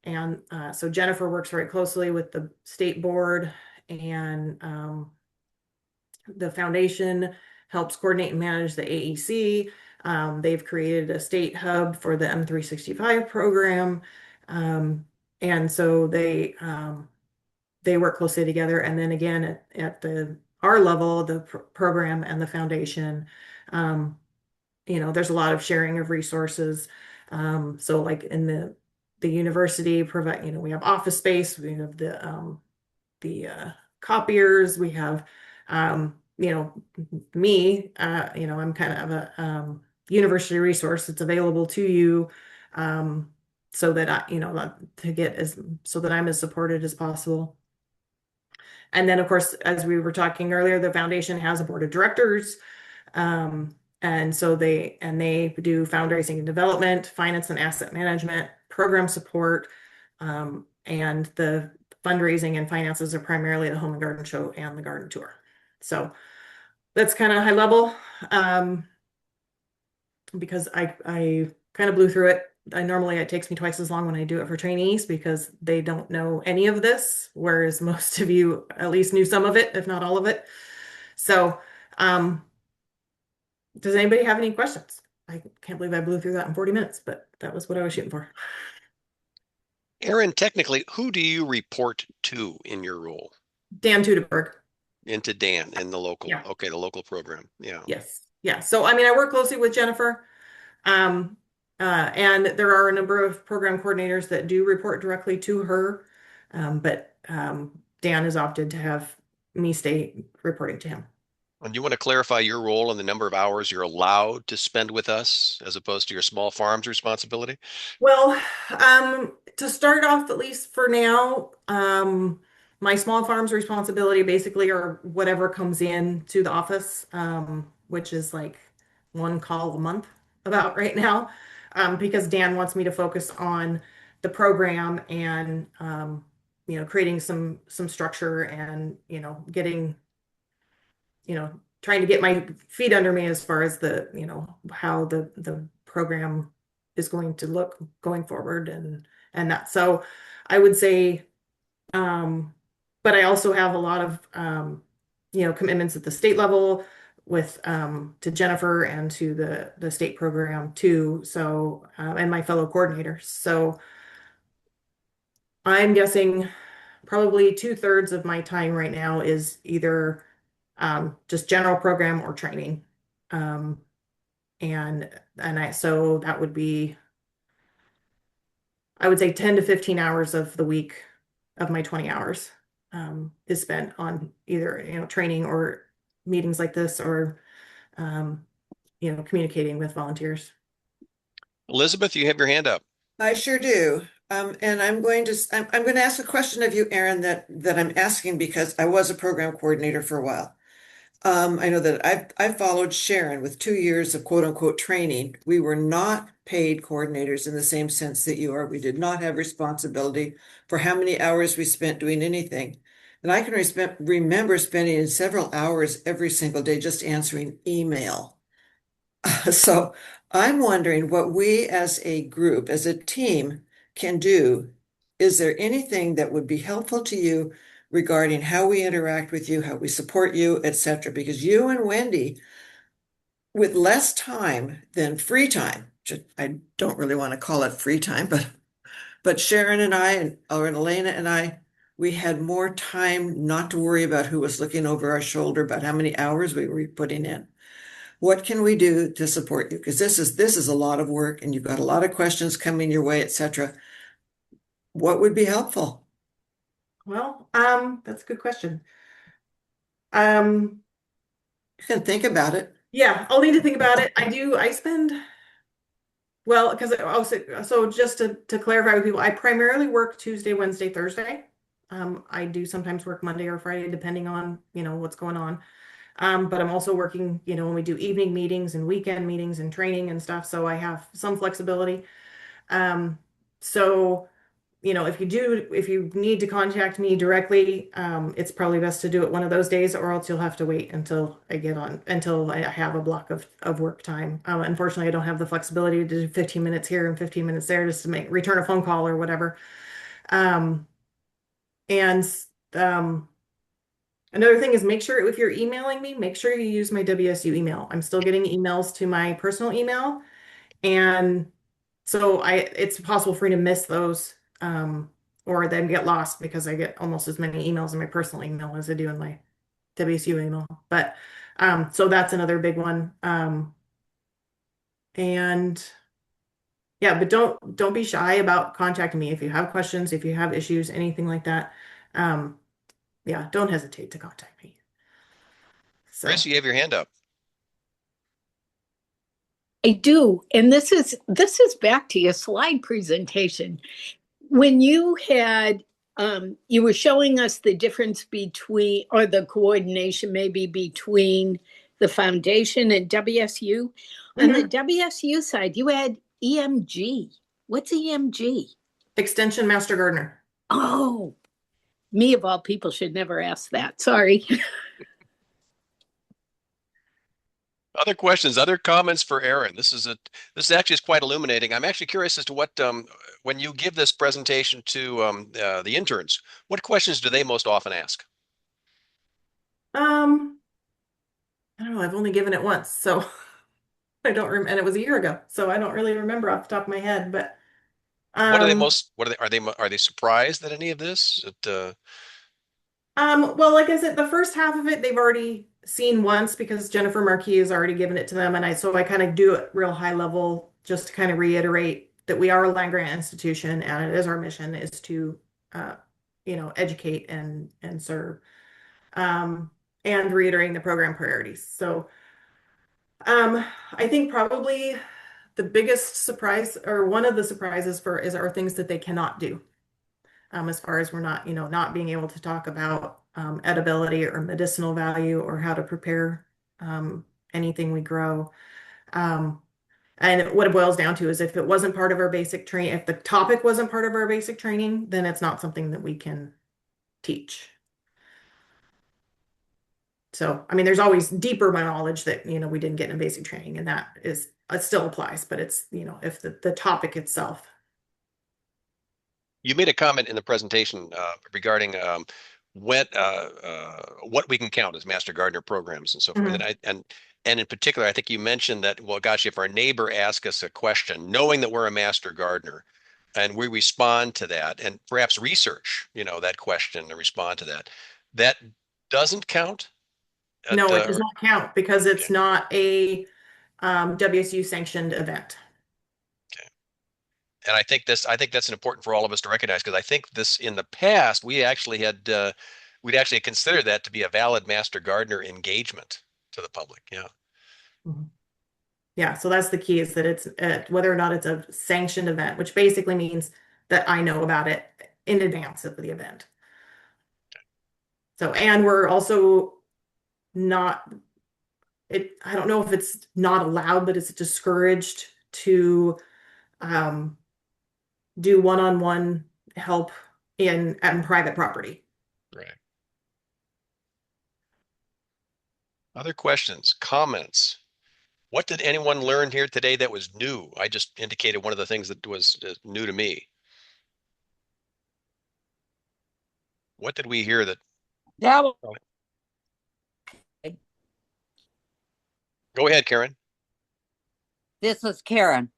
and so Jennifer works very closely with the state board, and the foundation helps coordinate and manage the AEC. They've created a state hub for the M365 program. And so they work closely together. And then again, at our level, the program and the foundation, there's a lot of sharing of resources. So like in the university provide, we have office space, we have the copiers, we have, me, I'm kind of a university resource that's available to you, so that so that I'm as supported as possible. And then, of course, as we were talking earlier, the foundation has a board of directors. And so they do fundraising and development, finance and asset management, program support, and the fundraising and finances are primarily the Home and Garden Show and the garden tour. So that's kind of high level, because I kind of blew through it. Normally it takes me twice as long when I do it for trainees because they don't know any of this, whereas most of you at least knew some of it, if not all of it. So, does anybody have any questions? I can't believe I blew through that in 40 minutes, but that was what I was shooting for. Erin, technically, who do you report to in your role? Dan Tudeberg. Into Dan in the local, Yeah. Okay, the local program. Yeah. Yes. Yeah. So, I mean, I work closely with Jennifer. And there are a number of program coordinators that do report directly to her. But Dan has opted to have me stay reporting to him. And you want to clarify your role and the number of hours you're allowed to spend with us as opposed to your small farms responsibility? Well, to start off, at least for now, my small farms responsibility basically are whatever comes in to the office, which is like one call a month about right now, because Dan wants me to focus on the program and creating some structure and getting trying to get my feet under me as far as the how the program is going to look going forward and that. So I would say, but I also have a lot of commitments at the state level with to Jennifer and to the state program too. So and my fellow coordinators. So I'm guessing probably 2/3 of my time right now is either just general program or training. So that would be, I would say 10 to 15 hours of the week of my 20 hours is spent on either, training or meetings like this or, communicating with volunteers. Elizabeth, you have your hand up. I sure do. And I'm going to ask a question of you, Erin, that I'm asking because I was a program coordinator for a while. I know that I've followed Sharon with 2 years of quote unquote training. We were not paid coordinators in the same sense that you are. We did not have responsibility for how many hours we spent doing anything. And I can remember spending several hours every single day just answering email. So I'm wondering what we as a group, as a team, can do. Is there anything that would be helpful to you regarding how we interact with you, how we support you, etc.? Because you and Wendy, with less time than free time, I don't really want to call it free time, but Sharon and I, or Elena and I, we had more time not to worry about who was looking over our shoulder, about how many hours we were putting in. What can we do to support you? Because this is a lot of work and you've got a lot of questions coming your way, etc. What would be helpful? Well, that's a good question. You can think about it. Yeah, I'll need to think about it. I spend Well, because also, so just to clarify with people, I primarily work Tuesday, Wednesday, Thursday. I do sometimes work Monday or Friday, depending on, what's going on. But I'm also working, when we do evening meetings and weekend meetings and training and stuff, so I have some flexibility. So, if you need to contact me directly, it's probably best to do it one of those days, or else you'll have to wait until I have a block of work time. Unfortunately, I don't have the flexibility to do 15 minutes here and 15 minutes there just to return a phone call or whatever. Um, and Another thing is make sure if you're emailing me, make sure you use my WSU email. I'm still getting emails to my personal email, and so it's possible for me to miss those, or then get lost because I get almost as many emails in my personal email as I do in my WSU email. But so that's another big one. And yeah, but don't be shy about contacting me if you have questions, if you have issues, anything like that. Yeah, don't hesitate to contact me. So Chris, you have your hand up. I do. And this is back to your slide presentation. When you had you were showing us the difference between, or the coordination maybe between the foundation and WSU. On the WSU side, you had EMG. What's EMG? Extension Master Gardener. Oh, me of all people should never ask that. Sorry. Other questions, other comments for Erin? This actually is quite illuminating. I'm actually curious as to what when you give this presentation to the interns, what questions do they most often ask? I don't know. I've only given it once, so I don't remember, and it was a year ago, so I don't really remember off the top of my head. But What are they most? What are they surprised at any of this? well, like I said, the first half of it they've already seen once because Jennifer Marquis has already given it to them, and I kind of do it real high level just to kind of reiterate that we are a land grant institution, and it is our mission is to, educate and serve, and reiterating the program priorities. So, I think probably the biggest surprise, or one of the surprises are things that they cannot do. As far as we're not, not being able to talk about edibility or medicinal value or how to prepare anything we grow. And what it boils down to is if it wasn't part of our basic training, if the topic wasn't part of our basic training, then it's not something that we can teach. So, I mean, there's always deeper knowledge that, we didn't get in basic training, and it still applies, but it's, if the topic itself. You made a comment in the presentation regarding what we can count as Master Gardener programs and so forth. And in particular, I think you mentioned that, well, gosh, if our neighbor asks us a question, knowing that we're a Master Gardener, and we respond to that, and perhaps research, that question and respond to that, that doesn't count? No, it does not count because it's not a WSU sanctioned event. Okay. And I think that's important for all of us to recognize, because I think this in the past we'd actually considered that to be a valid Master Gardener engagement to the public. Yeah. Yeah, so that's the key, is that it's whether or not it's a sanctioned event, which basically means that I know about it in advance of the event. So, and we're also not, I don't know if it's not allowed, but it's discouraged to do one-on-one help on private property. Right. Other questions, comments? What did anyone learn here today that was new? I just indicated one of the things that was new to me. What did we hear that? That Go ahead, Karen. This is Karen.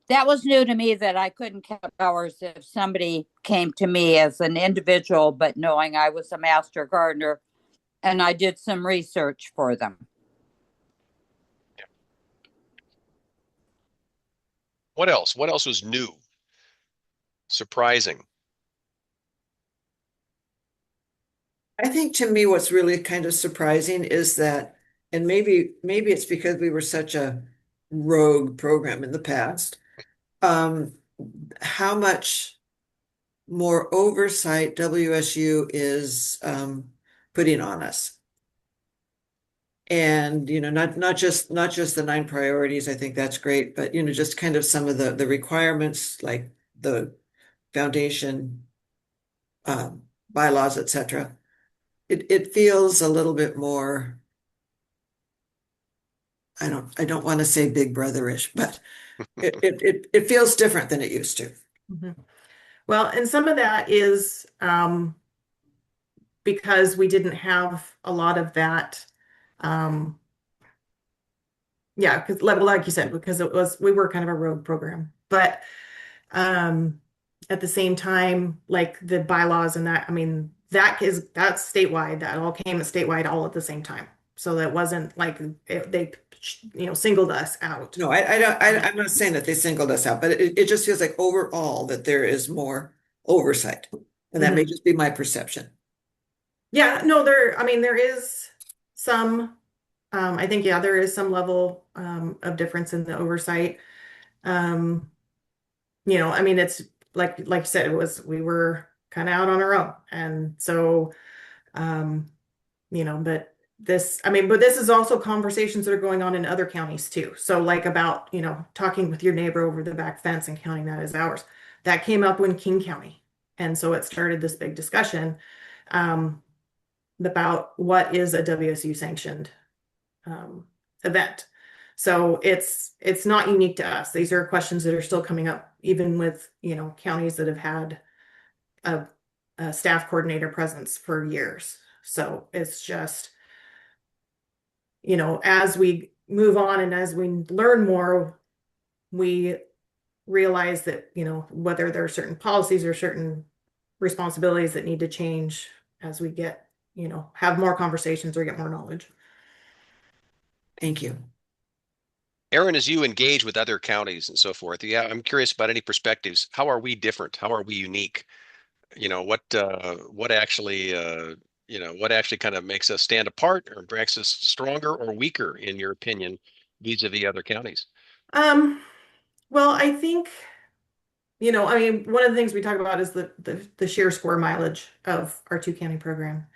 That was new to me, that I couldn't count hours if somebody came to me as an individual, but knowing I was a Master Gardener, and I did some research for them. Yeah. What else? What else was new? Surprising? I think to me, what's really kind of surprising is that, and maybe it's because we were such a rogue program in the past. How much more oversight WSU is putting on us. And not just the 9 priorities, I think that's great, but just kind of some of the requirements like the foundation bylaws, etc. It feels a little bit more, I don't want to say big brotherish, but it feels different than it used to. Well, and some of that is because we didn't have a lot of that. Yeah, because like you said, because we were kind of a rogue program, but at the same time, like the bylaws and that, I mean, that's statewide. That all came statewide all at the same time. So that wasn't like they singled us out. No, I'm not saying that they singled us out, but it just feels like overall that there is more oversight, and that may just be my perception. Yeah, no, there is some, I think, yeah, there is some level of difference in the oversight. I mean, it's like you said, we were kind of out on our own. And so, but this is also conversations that are going on in other counties too. So like about, talking with your neighbor over the back fence and counting that as ours. That came up in King County. And so it started this big discussion about what is a WSU sanctioned event. So it's not unique to us. These are questions that are still coming up, even with counties that have had a staff coordinator presence for years. So it's just as we move on and as we learn more, we realize that whether there are certain policies or certain responsibilities that need to change as we get have more conversations or get more knowledge. Thank you. Erin, as you engage with other counties and so forth, yeah, I'm curious about any perspectives. How are we different? How are we unique? What actually kind of makes us stand apart or makes us stronger or weaker, in your opinion, vis-a-vis other counties? Well, I think, I mean, one of the things we talk about is the sheer square mileage of our 2-county program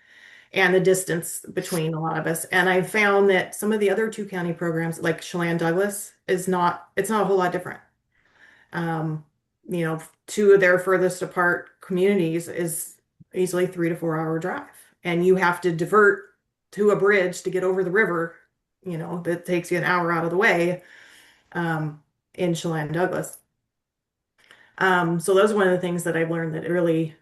and the distance between a lot of us. And I found that some of the other 2-county programs, like Chelan Douglas, it's not a whole lot different. Two of their furthest apart communities is easily 3 to 4 hour drive. And you have to divert to a bridge to get over the river, that takes you an hour out of the way in Chelan Douglas. So those are one of the things that I've learned that it really,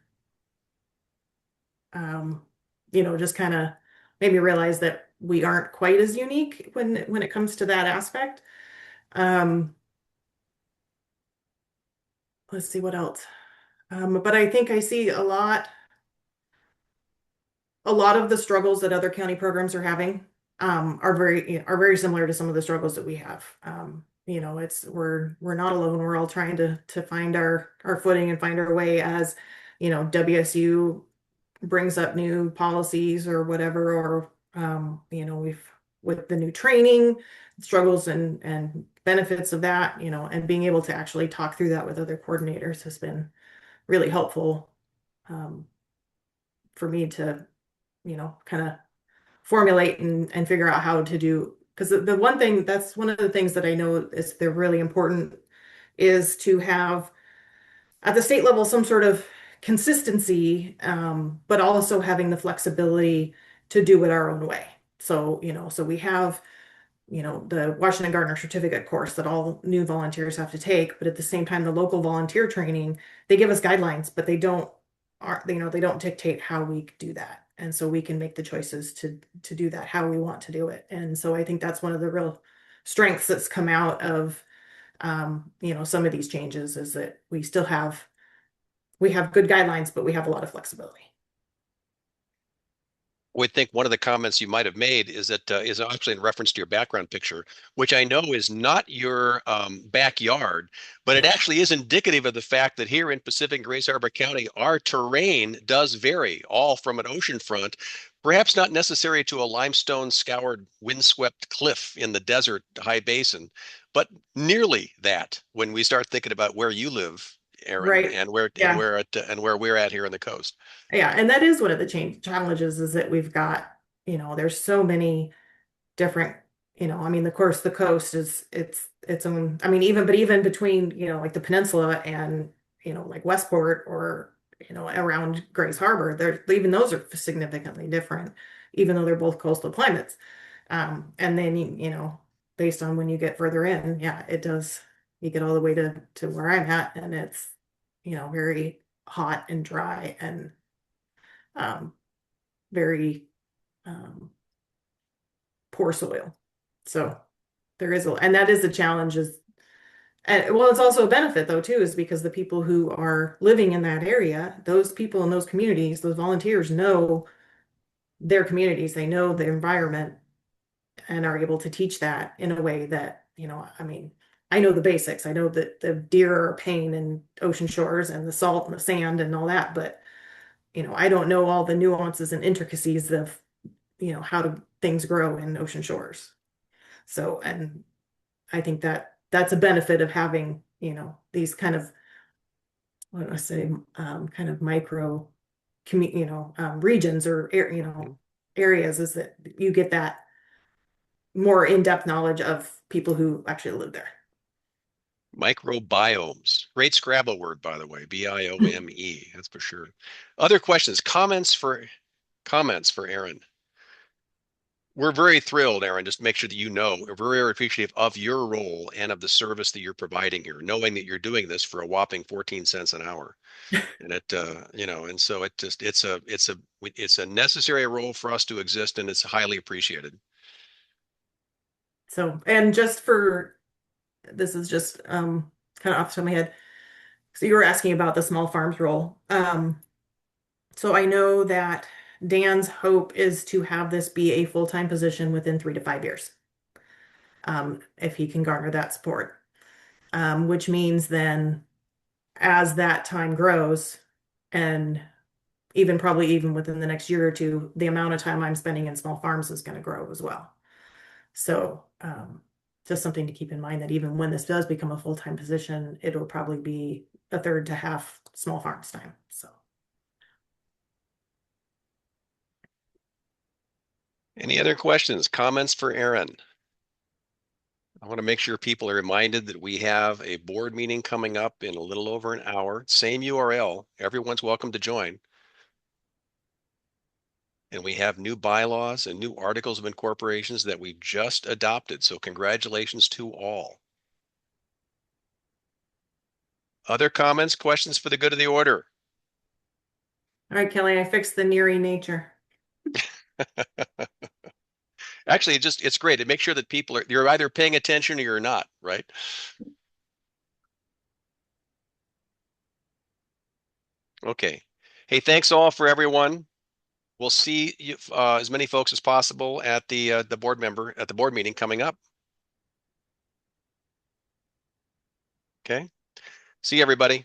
just kind of made me realize that we aren't quite as unique when it comes to that aspect. Let's see what else. But I think I see a lot of the struggles that other county programs are having are very similar to some of the struggles that we have. We're not alone. We're all trying to find our footing and find our way as, WSU brings up new policies or whatever, or we've with the new training struggles and benefits of that, and being able to actually talk through that with other coordinators has been really helpful for me to kind of formulate and figure out how to do, because the one thing that's one of the things that I know is they're really important is to have at the state level some sort of consistency, but also having the flexibility to do it our own way. So so we have the Washington Gardener certificate course that all new volunteers have to take, but at the same time the local volunteer training, they give us guidelines, but they don't dictate how we do that. And so we can make the choices to do that how we want to do it. And so I think that's one of the real strengths that's come out of some of these changes is that we have good guidelines, but we have a lot of flexibility. Would think one of the comments you might have made is that is actually in reference to your background picture, which I know is not your backyard, but it actually is indicative of the fact that here in Pacific and Grace Harbor County, our terrain does vary, all from an oceanfront, perhaps not necessary to a limestone scoured windswept cliff in the desert high basin, but nearly that when we start thinking about where you live, Erin, Right. and where Yeah. where we're at here on the coast. Yeah, and that is one of the challenges is that we've got, there's so many different, I mean, of course, the coast is its own. I mean, even between, like the peninsula and, like Westport or, around Grays Harbor, even those are significantly different, even though they're both coastal climates. And then based on when you get further in, yeah, it does. You get all the way to where I'm at, and it's, very hot and dry and very poor soil. So there is and that is a challenge is, and well, it's also a benefit though too, is because the people who are living in that area, those people in those communities, those volunteers know their communities, they know the environment and are able to teach that in a way that, I mean, I know the basics. I know that the deer are a pain in ocean shores and the salt and the sand and all that, but I don't know all the nuances and intricacies of, how do things grow in ocean shores. So, and I think that that's a benefit of having, these kind of, what do I say, kind of micro, regions or, areas is that you get that more in-depth knowledge of people who actually live there. Microbiomes. Great Scrabble word, by the way. Biome. That's for sure. Other questions, comments for Erin. We're very thrilled, Erin, just to make sure that we're very appreciative of your role and of the service that you're providing here, knowing that you're doing this for a whopping 14 cents an hour. And and so it's a necessary role for us to exist, and it's highly appreciated. So, and this is just kind of off the top of my head. So you were asking about the small farms role. So I know that Dan's hope is to have this be a full-time position within 3 to 5 years. If he can garner that support. Which means then as that time grows, and probably even within the next year or two, the amount of time I'm spending in small farms is going to grow as well. So just something to keep in mind, that even when this does become a full-time position, it'll probably be a third to half small farms time. So. Any other questions, comments for Erin? I want to make sure people are reminded that we have a board meeting coming up in a little over an hour. Same URL. Everyone's welcome to join. And we have new bylaws and new articles of incorporations that we just adopted. So congratulations to all. Other comments, questions for the good of the order? All right, Kelly, I fixed the neary nature. Actually, it's great. It makes sure that you're either paying attention or you're not, right? Okay. Hey, thanks all for everyone. We'll see you, as many folks as possible at the board meeting coming up. Okay. See you, everybody.